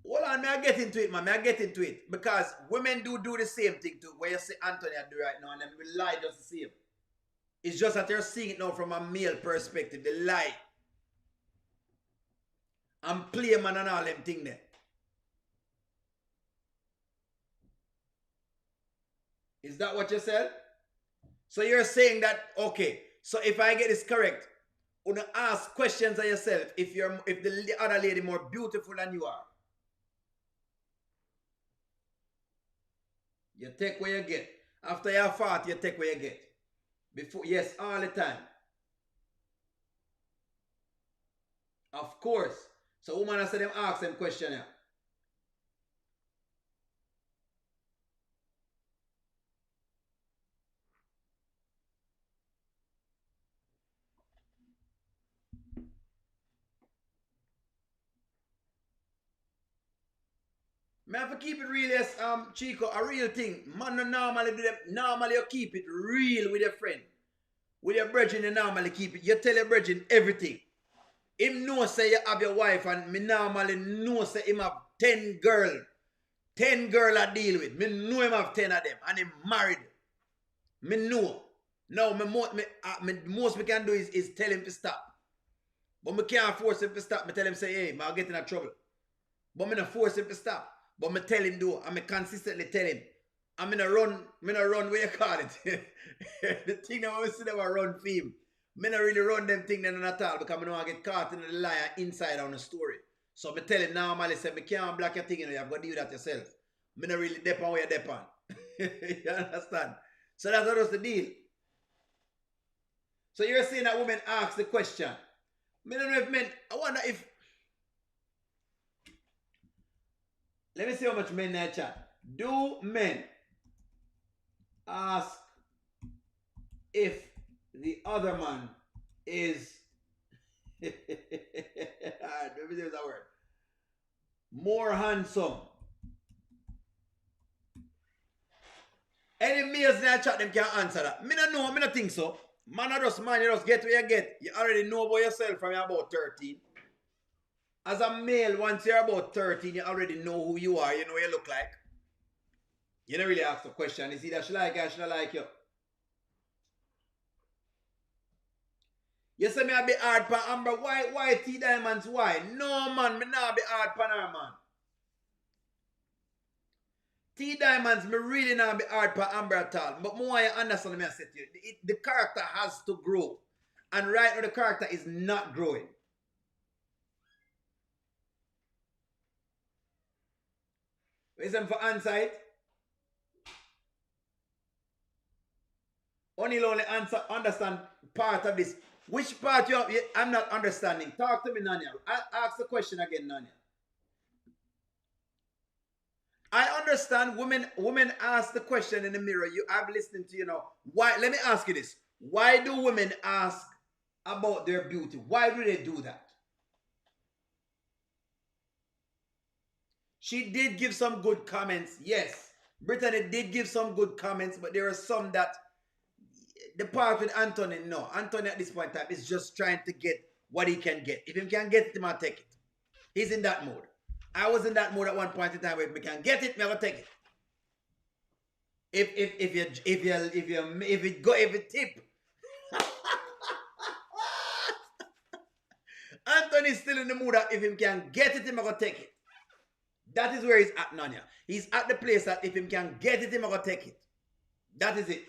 Hold on, may I get into it, man. May I get into it? Because women do the same thing too. Where you see Anthony do right now, and then we lie just the same. It's just that you're seeing it now from a male perspective. The lie. And play man and all them thing there. Is that what you said? So you're saying that, okay, so if I get this correct, you wanna ask questions of yourself if the other lady more beautiful than you are. You take what you get. After you fought, you take what you get. Before, yes, all the time. Of course. So woman I said them ask them question here. I have to keep it real as Chico, a real thing. Man no normally do them. Normally you keep it real with your friend. With your brethren, you normally keep it. You tell your brethren everything. Him know say you have your wife, and me normally know say him have 10 girl. 10 girl I deal with. Me know him have 10 of them. And him married. Me know. Now most me can do is tell him to stop. But me can't force him to stop. Me tell him say, hey, I get in a trouble. But me not force him to stop. But me tell him do. And me consistently tell him. And me not run what you call it. The thing that I see them run for him. Me not really run them thing then at all. Because I don't want to get caught in the lie inside on the story. So me tell him normally say, me can't block your thing. You have got to do that yourself. Me not really depend where you depend. You understand? So that's just the deal. So you're saying that women ask the question. I don't know if men, I wonder if, let me see how much men in that chat. Do men ask if the other man is, let me use that word, more handsome? Any males in that chat, them can't answer that. Me don't know, me don't think so. Man, you just get where you get. You already know about yourself from you're about 13. As a male, once you're about 13, you already know who you are. You know what you look like. You don't really ask the question. Is either she like you or she not like you. You say me I be hard for Amber. Why T Diamonds? Why? No, man. Me not be hard for her, man. T Diamonds, me really not be hard for Amber at all. But more you understand me I said to you. The character has to grow. And right now the character is not growing. Listen for insight. Only answer understand part of this. Which part I'm not understanding? Talk to me, Nanya. I ask the question again, Nanya. I understand women ask the question in the mirror. I've listened to, why? Let me ask you this. Why do women ask about their beauty? Why do they do that? She did give some good comments. Yes. Brittany did give some good comments, but there are some that the part with Anthony, no. Anthony at this point in time is just trying to get what he can get. If he can get it, he might take it. He's in that mode. I was in that mode at one point in time where if we can get it, me will take it. If it tip. Anthony's still in the mood that if he can get it, he will take it. That is where he's at, Nanya. He's at the place that if he can get it, he will take it. That is it.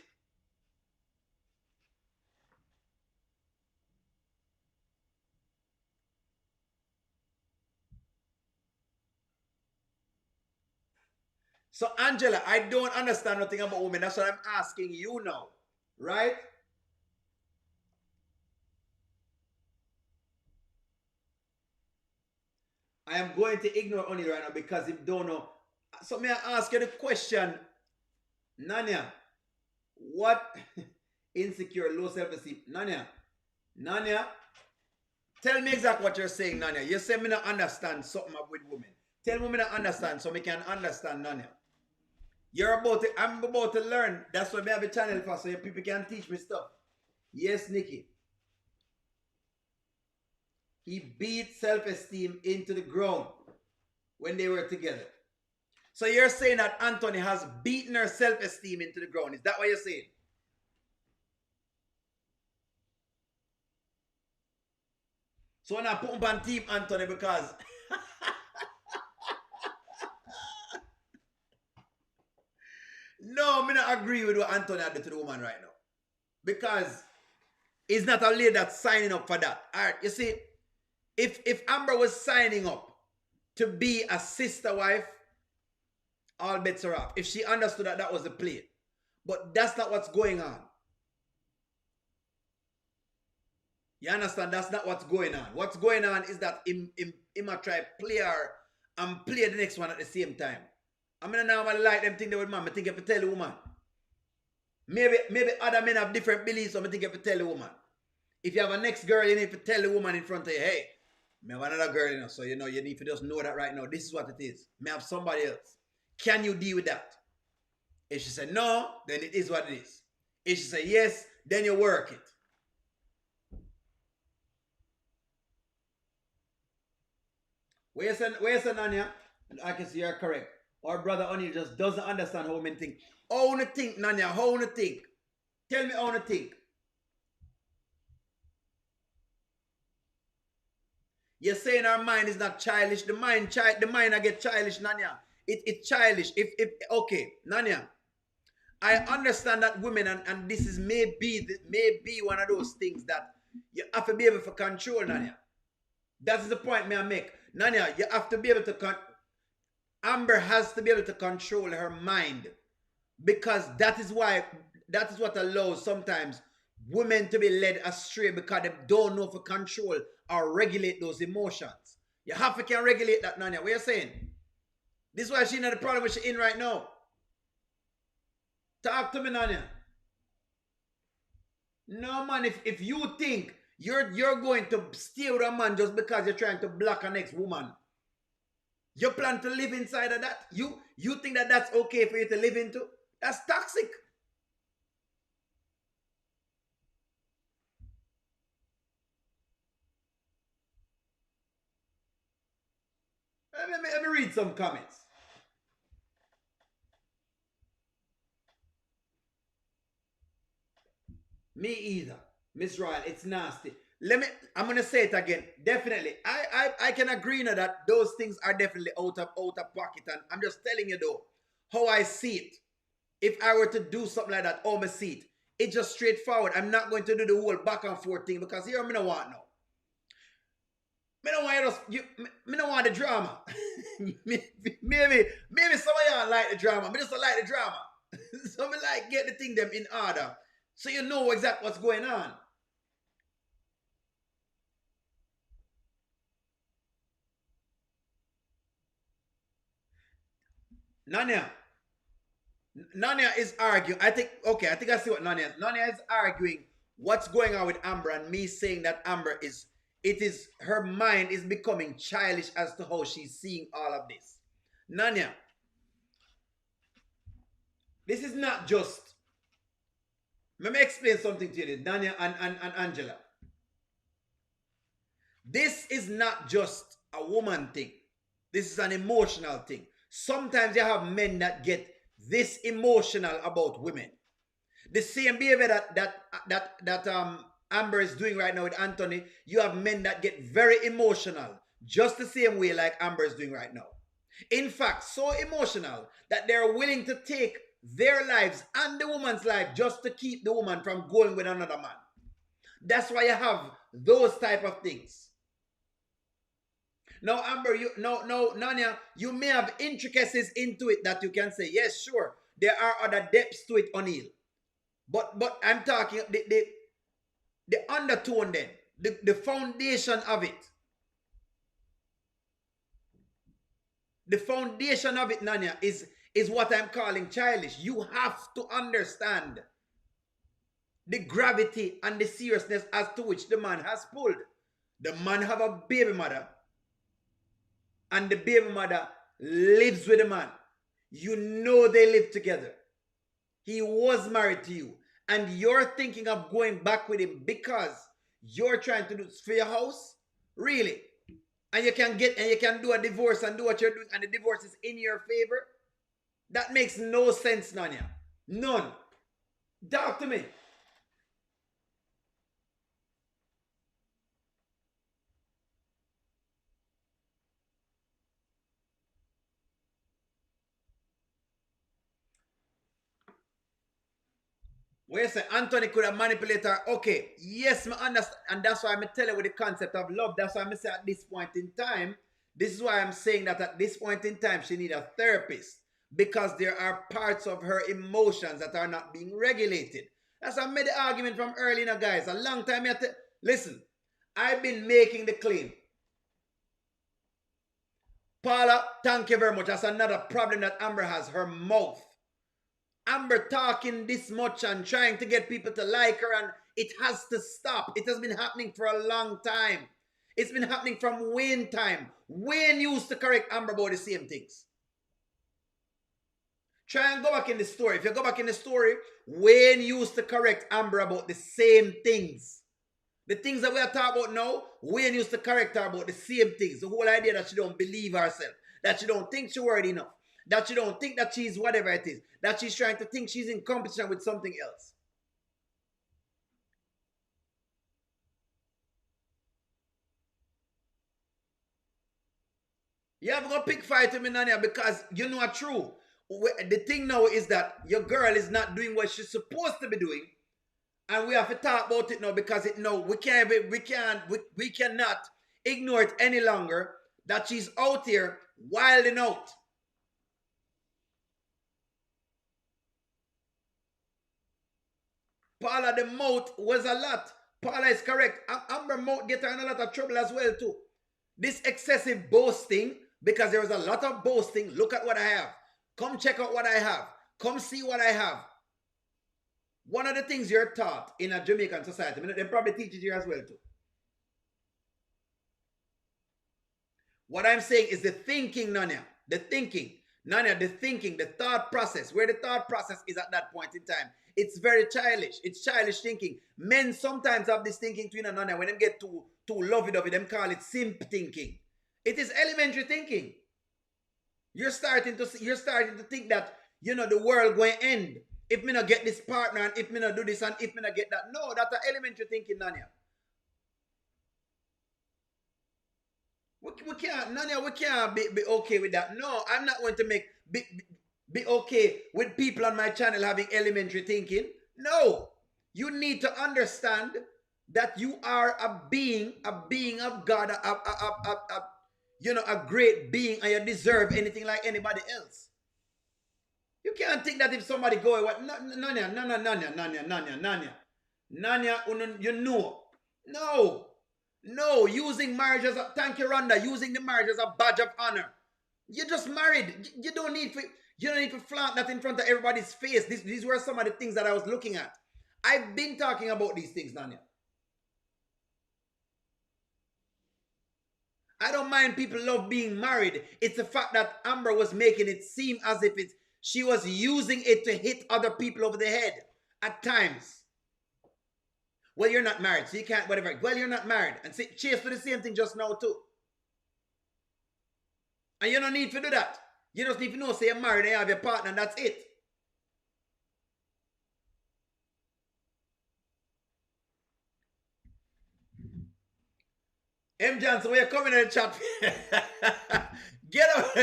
So, Angela, I don't understand nothing about women. That's what I'm asking you now. Right? I am going to ignore Oni right now because he don't know. So, may I ask you the question, Nanya? What insecure, low self-esteem? Nanya, tell me exactly what you're saying, Nanya. You say me not understand something with women. Tell me not understand so me can understand, Nanya. I'm about to learn. That's why I have a channel for so people can teach me stuff. Yes, Nikki. He beat self-esteem into the ground when they were together. So you're saying that Anthony has beaten her self-esteem into the ground. Is that what you're saying? So I'm not putting on team Anthony because no, I don't agree with what Anthony did to the woman right now. Because it's not a lady that's signing up for that. Alright, you see, if Amber was signing up to be a sister wife, all bets are off. If she understood that that was the play. But that's not what's going on. You understand? That's not what's going on. What's going on is that him try play her and play the next one at the same time. I mean, now I like them think they would man. I think if you tell the woman. Maybe other men have different beliefs, so I think if you tell the woman. If you have a next girl, you need to tell the woman in front of you, hey, I have another girl, you know, so you know you need to just know that right now. This is what it is. I have somebody else. Can you deal with that? If she said no, then it is what it is. If she said yes, then you work it. Where you say, Nanya? I can see you're correct. Our brother Oni just doesn't understand how men think. How you think, Nanya? How you think? Tell me how you think. You're saying our mind is not childish. The mind I get childish, Nanya. It's childish. If okay, Nanya. I understand that women, and this is maybe one of those things that you have to be able to control, Nanya. That is the point I make. Nanya, you have to be able to Amber has to be able to control her mind. Because that is what allows sometimes women to be led astray because they don't know how to control or regulate those emotions. You have to can regulate that, Nanya. What are you saying? This is why she's not the problem she's in right now. Talk to me, Nanya. No, man, if you think you're going to stay with a man just because you're trying to block an ex-woman, you plan to live inside of that? You think that that's okay for you to live into? That's toxic. Let me read some comments. Me either. Miss Royal, it's nasty. I'm gonna say it again. Definitely. I can agree now that those things are definitely out of pocket. And I'm just telling you though, how I see it. If I were to do something like that, my seat, it's just straightforward. I'm not going to do the whole back and forth thing because here I don't want now. I don't want I don't want the drama. maybe some of y'all like the drama. I just don't like the drama. So I like get the thing them in order. So you know exactly what's going on. Nanya is arguing. I think I see what Nanya is. Nanya is arguing what's going on with Amber and me saying that Amber her mind is becoming childish as to how she's seeing all of this. Nanya, this is not just, let me explain something to you, Nanya and Angela. This is not just a woman thing. This is an emotional thing. Sometimes you have men that get this emotional about women. The same behavior that Amber is doing right now with Anthony, you have men that get very emotional, just the same way like Amber is doing right now. In fact, so emotional that they're willing to take their lives and the woman's life just to keep the woman from going with another man. That's why you have those type of things. Now, Amber, Nanya, you may have intricacies into it that you can say, yes, sure, there are other depths to it, O'Neill. But I'm talking the undertone then, the foundation of it. The foundation of it, Nanya, is what I'm calling childish. You have to understand the gravity and the seriousness as to which the man has pulled. The man have a baby mother. And the baby mother lives with the man. You know they live together. He was married to you. And you're thinking of going back with him because you're trying to do it for your house. Really? And you can get and you can do a divorce and do what you're doing, and the divorce is in your favor? That makes no sense, Nanya. None. Talk to me. Where you say Anthony could have manipulated her. Okay, yes, I understand. And that's why I'm telling you with the concept of love. That's why I'm saying at this point in time, this is why I'm saying that at this point in time, she needs a therapist. Because there are parts of her emotions that are not being regulated. That's why I made the argument from early now, guys. A long time. Listen, I've been making the claim. Paula, thank you very much. That's another problem that Amber has, her mouth. Amber talking this much and trying to get people to like her, and it has to stop. It has been happening for a long time. It's been happening from Wayne time. Wayne used to correct Amber about the same things. Try and go back in the story. If you go back in the story, Wayne used to correct Amber about the same things. The things that we are talking about now, Wayne used to correct her about the same things. The whole idea that she don't believe herself, that she don't think she's worthy enough, that she don't think that she's whatever it is, that she's trying to think she's in competition with something else. You have to go pick fight with me, Nanya, because you know it's true. The thing now is that your girl is not doing what she's supposed to be doing. And we have to talk about it now because we cannot ignore it any longer that she's out here wilding out. Paula, the mouth was a lot. Paula is correct. Amber mouth get her in a lot of trouble as well too. This excessive boasting, because there was a lot of boasting. Look at what I have. Come check out what I have. Come see what I have. One of the things you're taught in a Jamaican society, they probably teach it here as well too. What I'm saying is the thinking, Nanya. The thinking. Nanya, the thinking, the thought process. Where the thought process is at that point in time. It's very childish. It's childish thinking. Men sometimes have this thinking too, Nanya. When they get too lovey-dovey, them call it simp thinking. It is elementary thinking. You're starting to think that, the world going to end. If me not get this partner, and if me not do this, and if me not get that. No, that's elementary thinking, Nanya. We can't, Nanya, we can't be okay with that. No, I'm not going to be okay with people on my channel having elementary thinking. No. You need to understand that you are a being of God, a great being, and you deserve anything like anybody else. You can't think that if somebody go away, Nanya, you know. No, using marriage as thank you, Rhonda, using the marriage as a badge of honor. You're just married. You don't need to flaunt that in front of everybody's face. These were some of the things that I was looking at. I've been talking about these things, Nanya. I don't mind people love being married. It's the fact that Amber was making it seem as if she was using it to hit other people over the head at times. Well, you're not married, so you can't, whatever. Well, you're not married. And see, Chase do the same thing just now too. And you don't need to do that. You just need to know, say you're married and you have your partner, and that's it. M. Johnson, we're coming in the chat. Get up.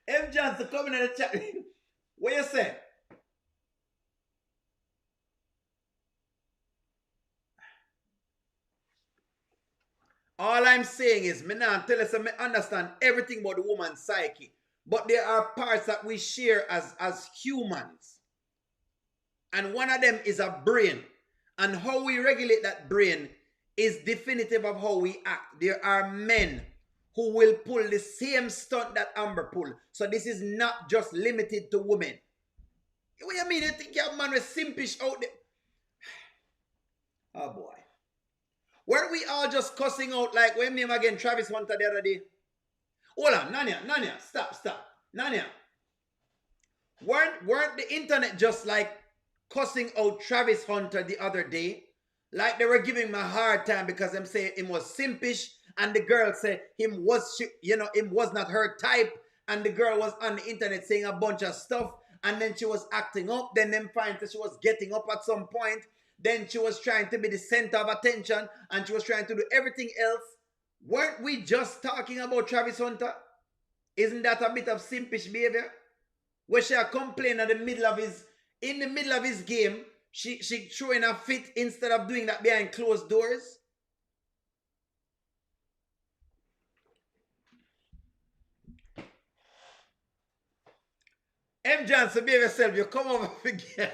M. Johnson, coming in the chat. What you say? All I'm saying is, me now tell us, I understand everything about the woman's psyche. But there are parts that we share as humans. And one of them is a brain. And how we regulate that brain is definitive of how we act. There are men who will pull the same stunt that Amber pulled. So this is not just limited to women. What do you mean? You think you have man with simpish out there? Oh boy. Weren't we all just cussing out like when name again Travis Hunter the other day? Hold on, Nanya, stop. Nanya. Weren't the internet just like cussing out Travis Hunter the other day? Like they were giving him a hard time because them say him was simpish, and the girl say him was not her type, and the girl was on the internet saying a bunch of stuff, and then she was acting up. Then them find that she was getting up at some point. Then she was trying to be the center of attention, and she was trying to do everything else. Weren't we just talking about Travis Hunter? Isn't that a bit of simpish behavior? Where she complained in the middle of his game, she throwing a fit instead of doing that behind closed doors. M. Johnson, behave yourself. You come over again.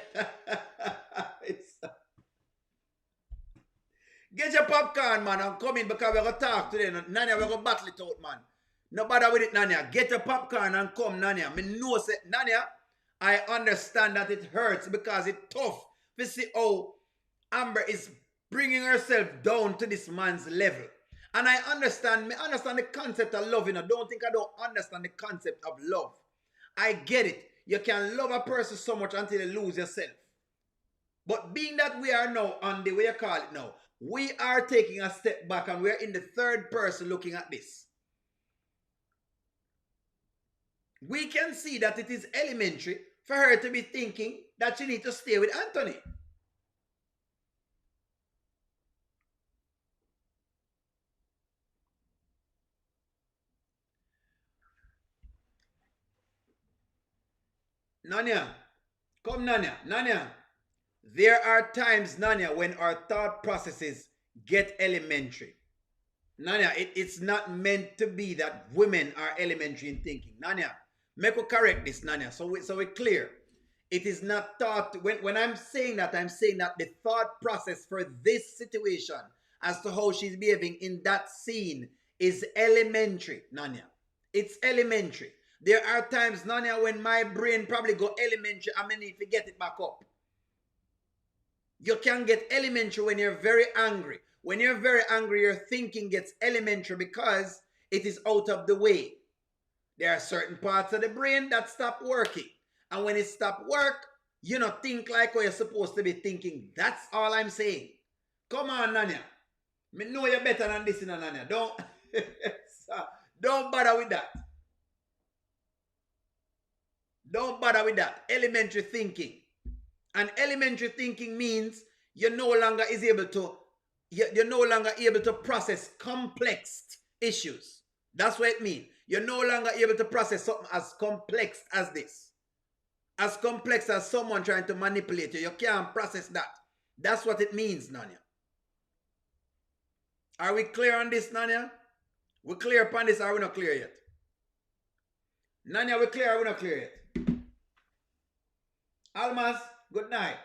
Get your popcorn, man, and come in because we're going to talk today. Nanya, we're going to battle it out, man. No bother with it, Nanya. Get your popcorn and come, Nanya. Me know, say, Nanya, I understand that it hurts because it's tough to see how Amber is bringing herself down to this man's level. And I understand the concept of love. Don't think I don't understand the concept of love. I get it. You can love a person so much until you lose yourself. But being that we are now on the way you call it now, we are taking a step back and we're in the third person looking at this. We can see that it is elementary for her to be thinking that she needs to stay with Anthony. Nanya, come Nanya, Nanya. There are times, Nanya, when our thought processes get elementary. Nanya, it's not meant to be that women are elementary in thinking. Nanya, make we correct this, Nanya, so we're clear. It is not thought, when I'm saying that the thought process for this situation as to how she's behaving in that scene is elementary, Nanya. It's elementary. There are times, Nanya, when my brain probably go elementary, I may need to get it back up. You can get elementary when you're very angry. When you're very angry, your thinking gets elementary because it is out of the way. There are certain parts of the brain that stop working. And when it stop work, you don't think like what you're supposed to be thinking. That's all I'm saying. Come on, Nanya. Me know you're better than this, Nanya. Don't bother with that. Don't bother with that. Elementary thinking. And elementary thinking means you're no longer able to process complex issues. That's what it means. You're no longer able to process something as complex as this. As complex as someone trying to manipulate you. You can't process that. That's what it means, Nanya. Are we clear on this, Nanya? We clear upon this or are we not clear yet? Nanya, we clear or we not clear yet? Almas, good night.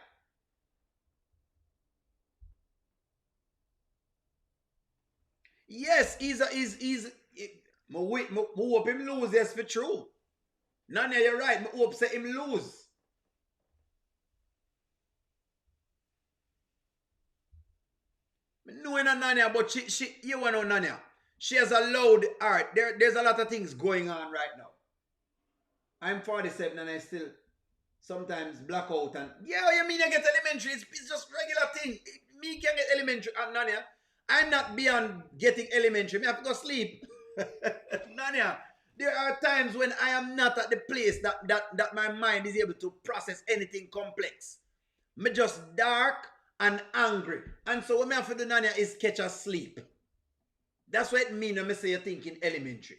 Yes, I hope him lose, yes, for true. Nanya, you're right. I hope say him lose. No, Nanya, but she you want to know, Nanya. She has a loud heart. There's a lot of things going on right now. I'm 47 and I still sometimes black out and you mean I get elementary? It's just regular thing. Me can get elementary and Nanya. I'm not beyond getting elementary. Me have to go sleep. Nanya, there are times when I am not at the place that my mind is able to process anything complex. Me just dark and angry. And so what I have to do, Nanya, is catch a sleep. That's what it means when I say you're thinking elementary.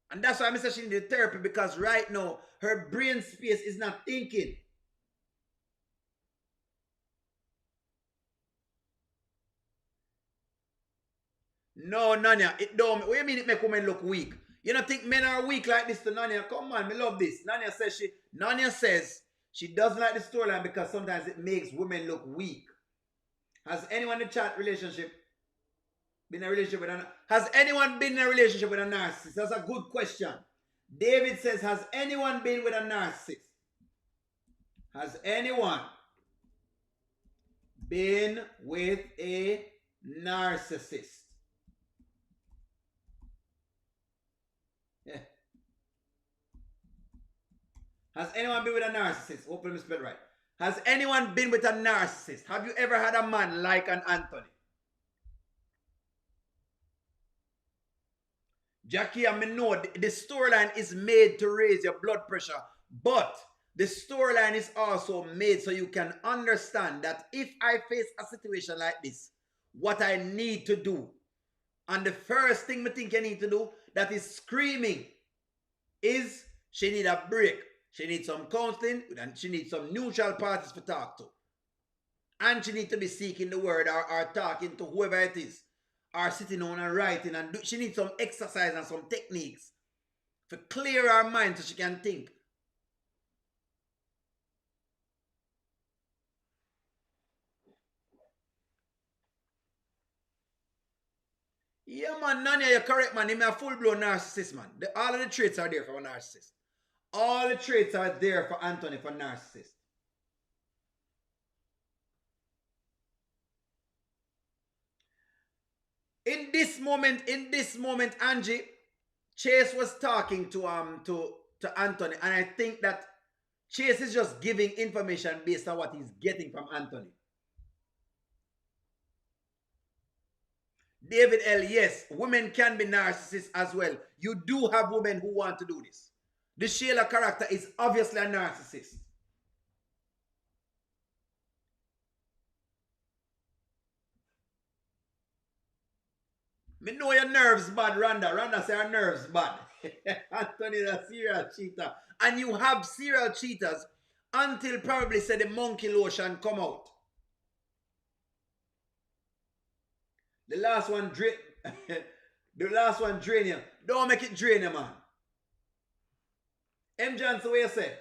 And that's why I'm saying she needs therapy, because right now her brain space is not thinking. No, Nanya, it don't. What do you mean it make women look weak? You don't think men are weak like this to Nanya? Come on, me love this. Nanya says she doesn't like the storyline because sometimes it makes women look weak. Has anyone in the chat relationship been in a relationship with has anyone been in a relationship with a narcissist? That's a good question. David says, has anyone been with a narcissist? Has anyone been with a narcissist? Yeah. Has anyone been with a narcissist? Hopefully I spelled right. Has anyone been with a narcissist? Have you ever had a man like an Anthony? Jackie, I mean, no, the storyline is made to raise your blood pressure, but the storyline is also made so you can understand that if I face a situation like this, what I need to do, and the first thing I think you need to do that is screaming is she need a break. She needs some counseling and she needs some neutral parties to talk to. And she needs to be seeking the word or talking to whoever it is. Or sitting on and writing and she needs some exercise and some techniques to clear her mind so she can think. Yeah, man, Nanya, you're correct, man. He's a full-blown narcissist, man. All of the traits are there for a narcissist. All the traits are there for Anthony, for narcissist. In this moment, Angie, Chase was talking to Anthony, and I think that Chase is just giving information based on what he's getting from Anthony. David L., yes, women can be narcissists as well. You do have women who want to do this. The Sheila character is obviously a narcissist. Me know your nerves bad, Rhonda. Rhonda say her nerves bad. Anthony is a serial cheater. And you have serial cheaters until probably say the monkey lotion come out. The last one drain the last one drain you. Don't make it drain you, man. M. Johnson, what you say?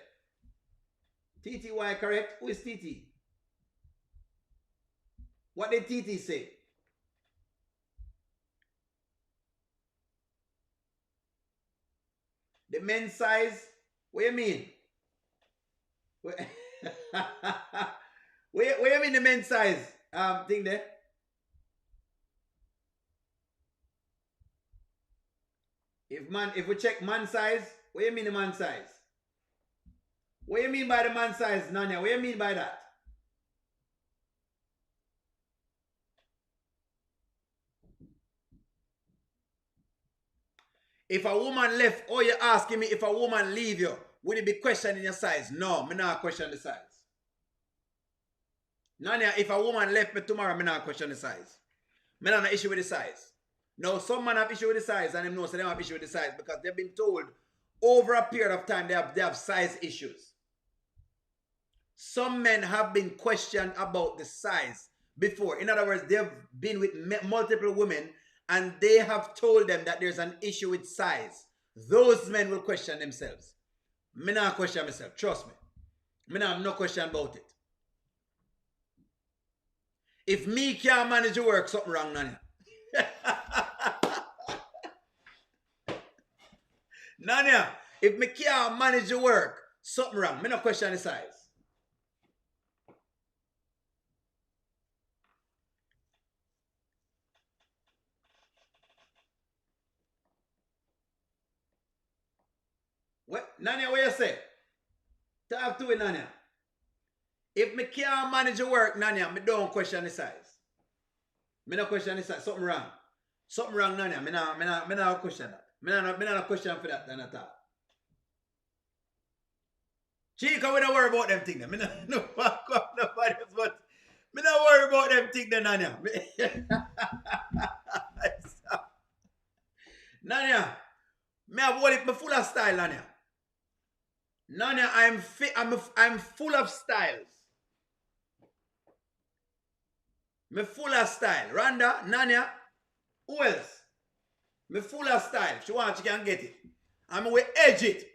TTY correct? Who is TT? What did TT say? The men's size? What you mean? What you mean the men's size? Thing there? If we check man size, what you mean the man size? What you mean by the man size, Nanya? What you mean by that? If a woman left, or you're asking me if a woman leave you, would it be questioning your size? No, me not question the size. Nanya, if a woman left me tomorrow, me not question the size. Me not have issue with the size. Now, some men have issue with the size, and them know so they have issue with the size because they've been told over a period of time they have size issues. Some men have been questioned about the size before. In other words, they've been with multiple women and they have told them that there's an issue with size. Those men will question themselves. Me not question myself, trust me. Me not have no question about it. If me can't manage the work, something wrong, Nanya. Nanya, if me can't manage the work, something wrong. Me not question the size. What, Nanya, what you say? Talk to it, Nanya. If me can't manage the work, Nanya, me don't question the size. Me not question the size. Something wrong. Something wrong, Nanya. Me not question that. Me not question for that, at all. Chica, we don't worry about them things. Me not nobody else, but me not worry about them things, Nanya. Nanya, me have what it, me full of style, Nanya. Nanya, I'm full of styles. Me full of style. Rhonda, Nanya, who else? Me full of style. She wants, she can get it. I'm going to edge it.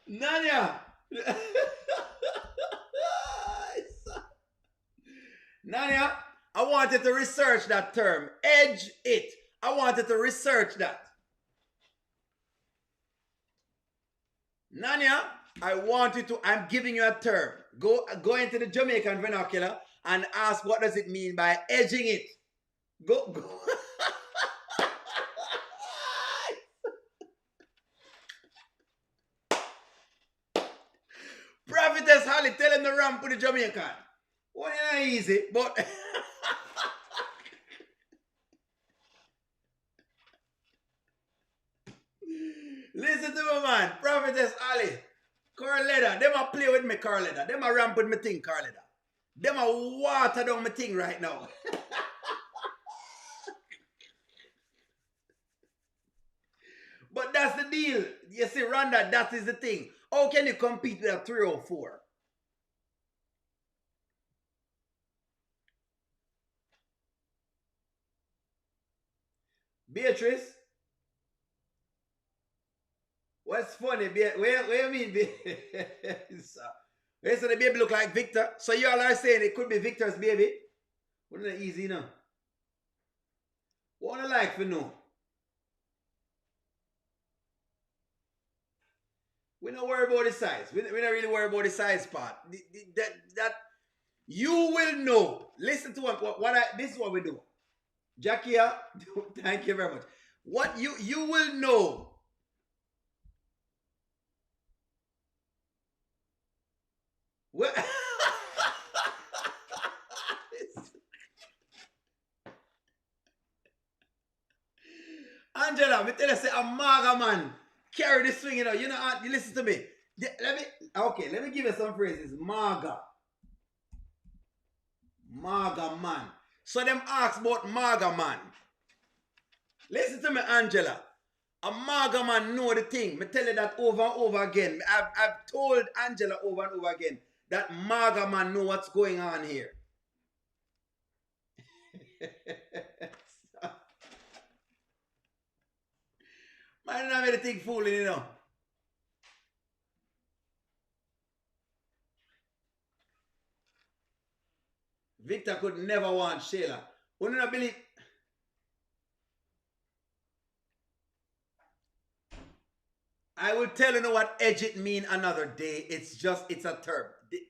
Nanya. Nanya, I wanted to research that term. Edge it. I wanted to research that. Nanya, I want you to, I'm giving you a term. Go into the Jamaican vernacular and ask what does it mean by edging it. Go. Prophetess Holly, tell him to ramp with the Jamaican. Well, not easy, but listen to me, man. Prophetess Holly, Carletta, them a play with me, Carletta. Them a ramp with me thing, Carletta. Them a water down my thing right now. But that's the deal. You see, Rhonda, that is the thing. How can you compete with a 304? Beatrice? What's funny? Where you mean? Where so the baby look like Victor? So you all are saying it could be Victor's baby? Wouldn't it easy, no? What I like for know? We don't worry about the size. We don't really worry about the size part. That you will know. Listen to this is what we do. Jackie, thank you very much. What you will know. Well, Angela, me tell you, say a maga man carry this swing, you know. You listen to me. Let me give you some phrases. Maga man. So them ask about maga man. Listen to me, Angela. A maga man know the thing. Me tell you that over and over again. I've told Angela over and over again that maga man know what's going on here. Man, don't have anything fooling, you know. Victor could never want Sheila. Wouldn't you believe? I will tell you what edge it mean another day. It's a term.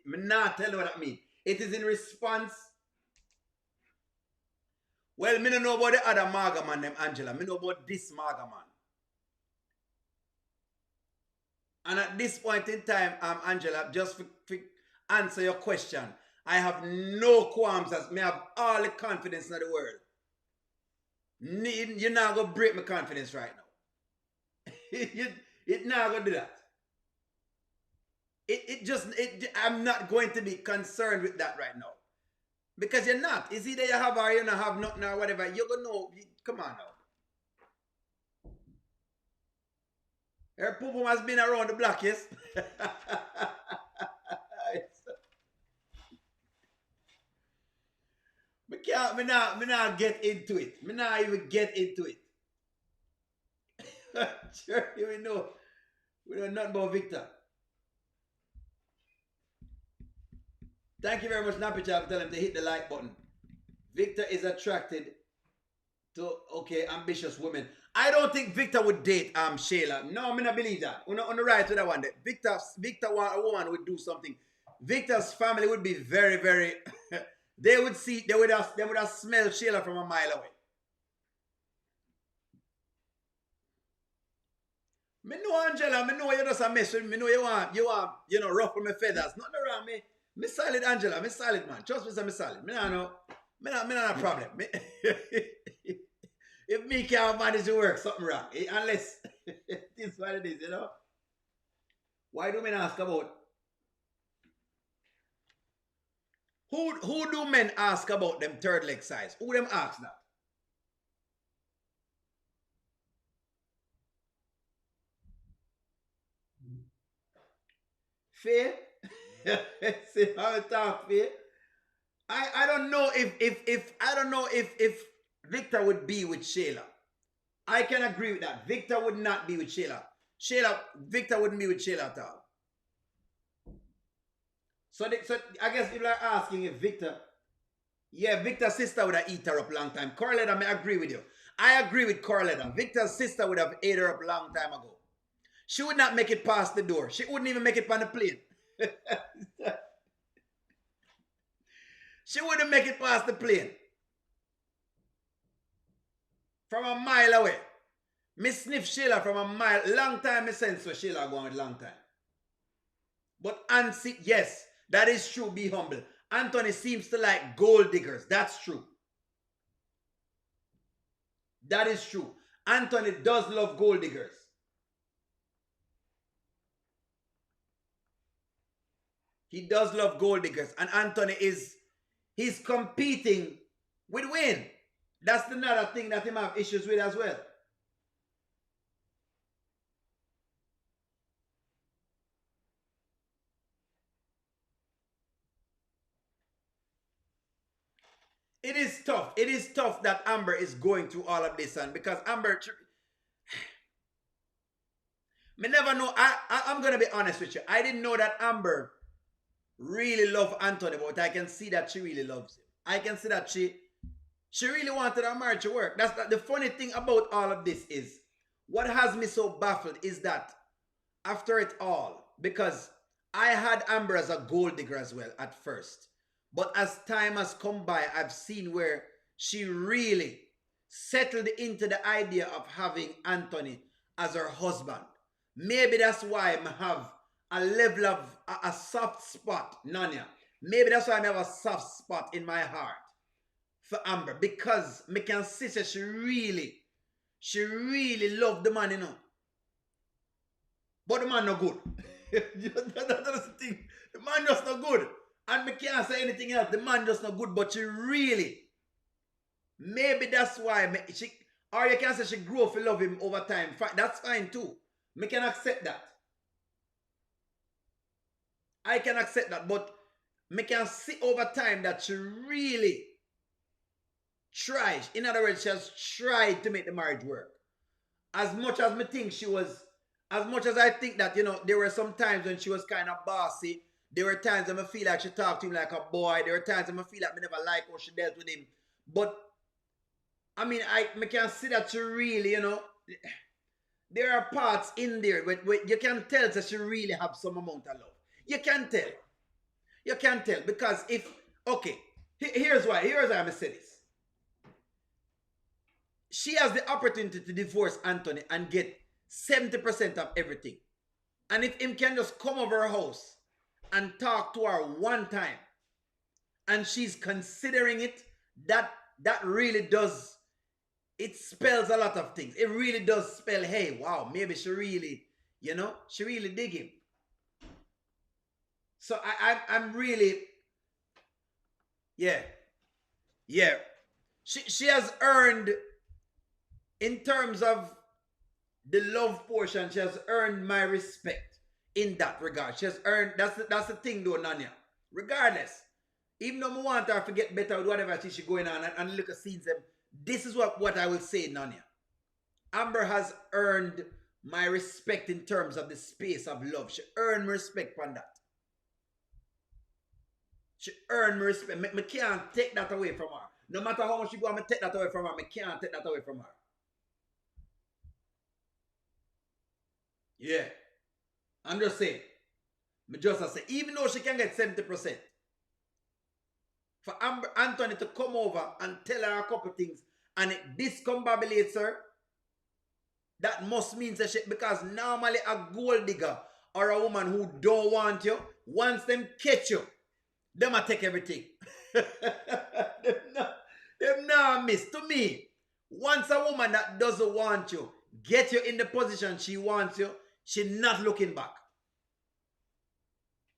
Me not tell you what that mean. It is in response. Well, me don't know about the other maga man, them Angela. Me know about this maga man. And at this point in time, Angela, just for answer your question, I have no qualms as me have all the confidence in the world. You're not going to break my confidence right now. It's not going to do that. I'm not going to be concerned with that right now. Because you're not. It's either you have or you don't have nothing or whatever. You're going to know. Come on now. Her poo-poo has been around the block, yes? Me not get into it. Me not even get into it. Sure, we know nothing about Victor. Thank you very much, Nappy Chap. Tell him to hit the like button. Victor is attracted to, ambitious women. I don't think Victor would date Sheila. No, I don't believe that. On the right to that one. Victor want a woman who would do something. Victor's family would be very, very they would have smelled Sheila from a mile away. Me know, Angela, me know you just a mess with me. Me know you want, ruffle my feathers. Nothing around me. Me solid, Angela. Me solid, man. Trust me, say me solid. Me not know. Me not a problem. If me can't manage to work, something wrong. Unless this is what it is, you know. Why do men ask about? Who do men ask about them third leg size? Who them ask that? Fair? See how I talk, Fair? I don't know if Victor would be with Sheila. I can agree with that. Victor would not be with Sheila. Victor wouldn't be with Sheila at all. So I guess people are asking if Victor's sister would have eat her up a long time. Carletta, I agree with you. I agree with Carletta. Victor's sister would have ate her up a long time ago. She would not make it past the door. She wouldn't even make it on the plane. She wouldn't make it past the plane. From a mile away. Me sniff Sheila from a mile. Long time me sense where Sheila going with long time. But yes, that is true. Be humble. Anthony seems to like gold diggers. That's true. That is true. Anthony does love gold diggers. He does love gold diggers. And Anthony he's competing with Wayne. That's another thing that him have issues with as well. It is tough. It is tough that Amber is going through all of this, and because Amber, me never know. I'm gonna be honest with you. I didn't know that Amber really loved Anthony, but I can see that she really loves him. I can see that she really wanted our marriage to work. That's the funny thing about all of this is what has me so baffled is that after it all, because I had Amber as a gold digger as well at first. But as time has come by, I've seen where she really settled into the idea of having Anthony as her husband. Maybe that's why I have a level of a soft spot, Nanya. Maybe that's why I have a soft spot in my heart for Amber. Because me can see that she really loved the man, you know. But the man no good. That's the thing. The man just not good. And me can't say anything else. The man just not good. But she really, maybe that's why or you can say she grew up to love him over time. That's fine too. Me can accept that. I can accept that. But me can see over time that she really tries. In other words, she has tried to make the marriage work. As much as me think she was, as much as I think that, you know, there were some times when she was kind of bossy. There were times when I feel like she talked to him like a boy. There were times when I feel like I never liked how she dealt with him. But, I mean, I can see that she really, you know, there are parts in there where you can tell that she really have some amount of love. You can tell. You can tell. Because if, okay, here's why I'm going to say this. She has the opportunity to divorce Anthony and get 70% of everything. And if him can just come over her house and talk to her one time, and she's considering it, that really does, it spells a lot of things. It really does spell, hey, wow, maybe she really, you know, she really dig him. So I'm really, yeah. She has earned, in terms of the love portion, she has earned my respect in that regard. She has earned, that's the thing though, Nanya. Regardless, even though I want her to get better with whatever she's going on and look at scenes, this is what I will say, Nanya. Amber has earned my respect in terms of the space of love. She earned my respect from that. She earned my respect. Me can't take that away from her. No matter how much you go, I'm take that away from her. Me can't take that away from her. Yeah. I'm just saying. Me just say, even though she can get 70%, for Anthony to come over and tell her a couple things and it discombobulates her, that must mean that she, because normally a gold digger or a woman who don't want you, once them catch you, them a take everything. them not miss. To me, once a woman that doesn't want you get you in the position she wants you, she not looking back.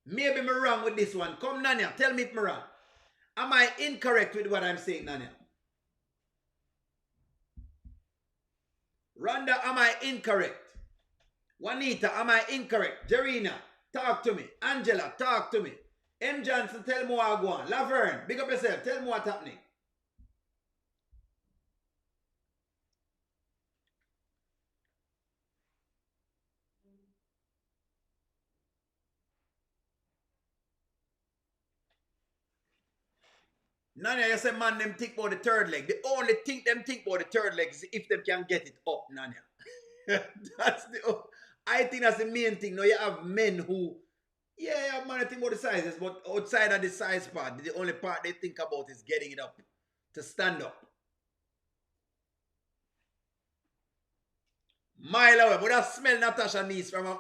Maybe me wrong with this one. Come, Nanya, tell me if me wrong. Am I incorrect with what I'm saying, Nanya? Rhonda, am I incorrect? Juanita, am I incorrect? Jarina, talk to me. Angela, talk to me. M. Johnson, tell me what I go on. Laverne, big up yourself. Tell me what's happening. Nanya, you say man them think about the third leg. The only thing them think about the third leg is if them can get it up, Nanya. I think that's the main thing. Now you have men who, yeah, man, I think about the sizes, but outside of the size part, the only part they think about is getting it up to stand up. Mile away, but that smell Natasha needs from her.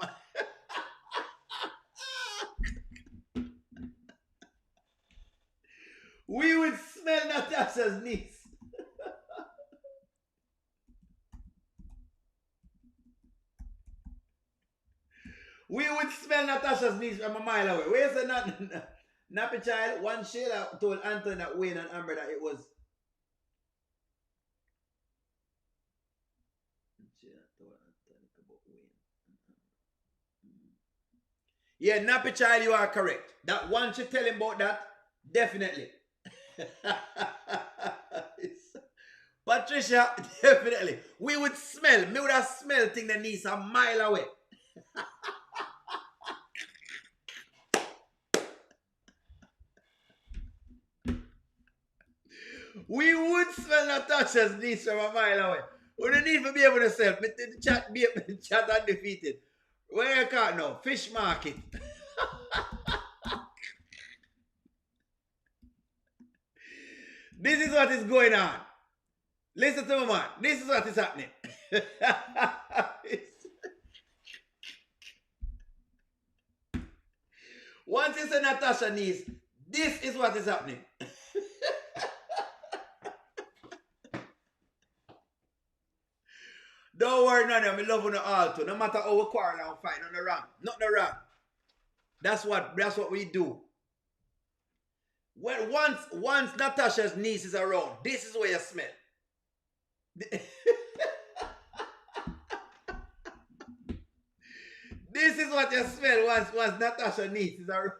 We would smell Natasha's niece. We would smell Natasha's niece from a mile away. Where's the nappy child? One Sheila told Anthony that Wayne and Amber that it was. Sheila told Anthony about Wayne and Amber. Yeah, nappy child, you are correct. That one should tell him about that. Definitely. Patricia, definitely. We would smell. Me would have smelled thing the niece a mile away. We would smell Natasha's niece from a mile away. We don't need to be able to sell. The chat undefeated. Where you caught now? Fish market. This is what is going on. Listen to me, man. This is what is happening. Once it's a Natasha niece, this is what is happening. Don't worry, none of me love you all too. No matter how we quarrel and fight, nothing wrong. Nothing wrong. That's what we do. Well, once Natasha's niece is around, this is where you smell. This is what you smell once Natasha's niece is around.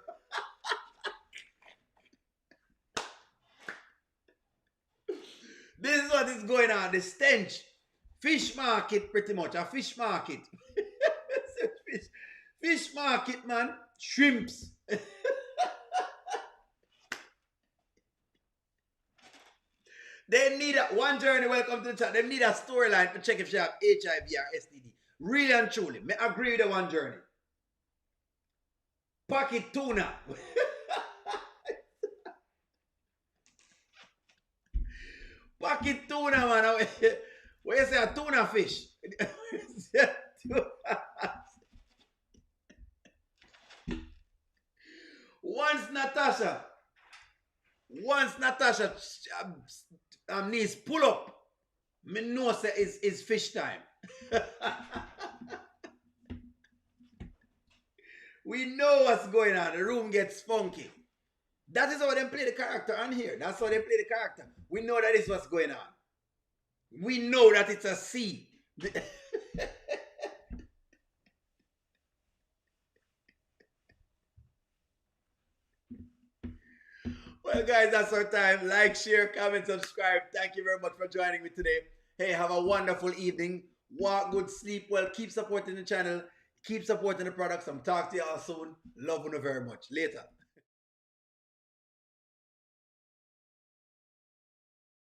This is what is going on. The stench. Fish market, pretty much. A fish market. Fish market, man. Shrimps. They need one journey. Welcome to the chat. They need a storyline to check if she have HIV or STD. Really and truly. I agree with the one journey. Pocket tuna. Pocket tuna, man. Where you say a tuna fish? Once Natasha knees pull up, me know say it's fish time. We know what's going on. The room gets funky. That is how they play the character on here. That's how they play the character. We know that is what's going on. We know that it's a seed. Well, guys, that's our time. Like, share, comment, subscribe. Thank you very much for joining me today. Hey, have a wonderful evening. Walk good, sleep well. Keep supporting the channel. Keep supporting the products. I'm talking to you all soon. Love you very much. Later.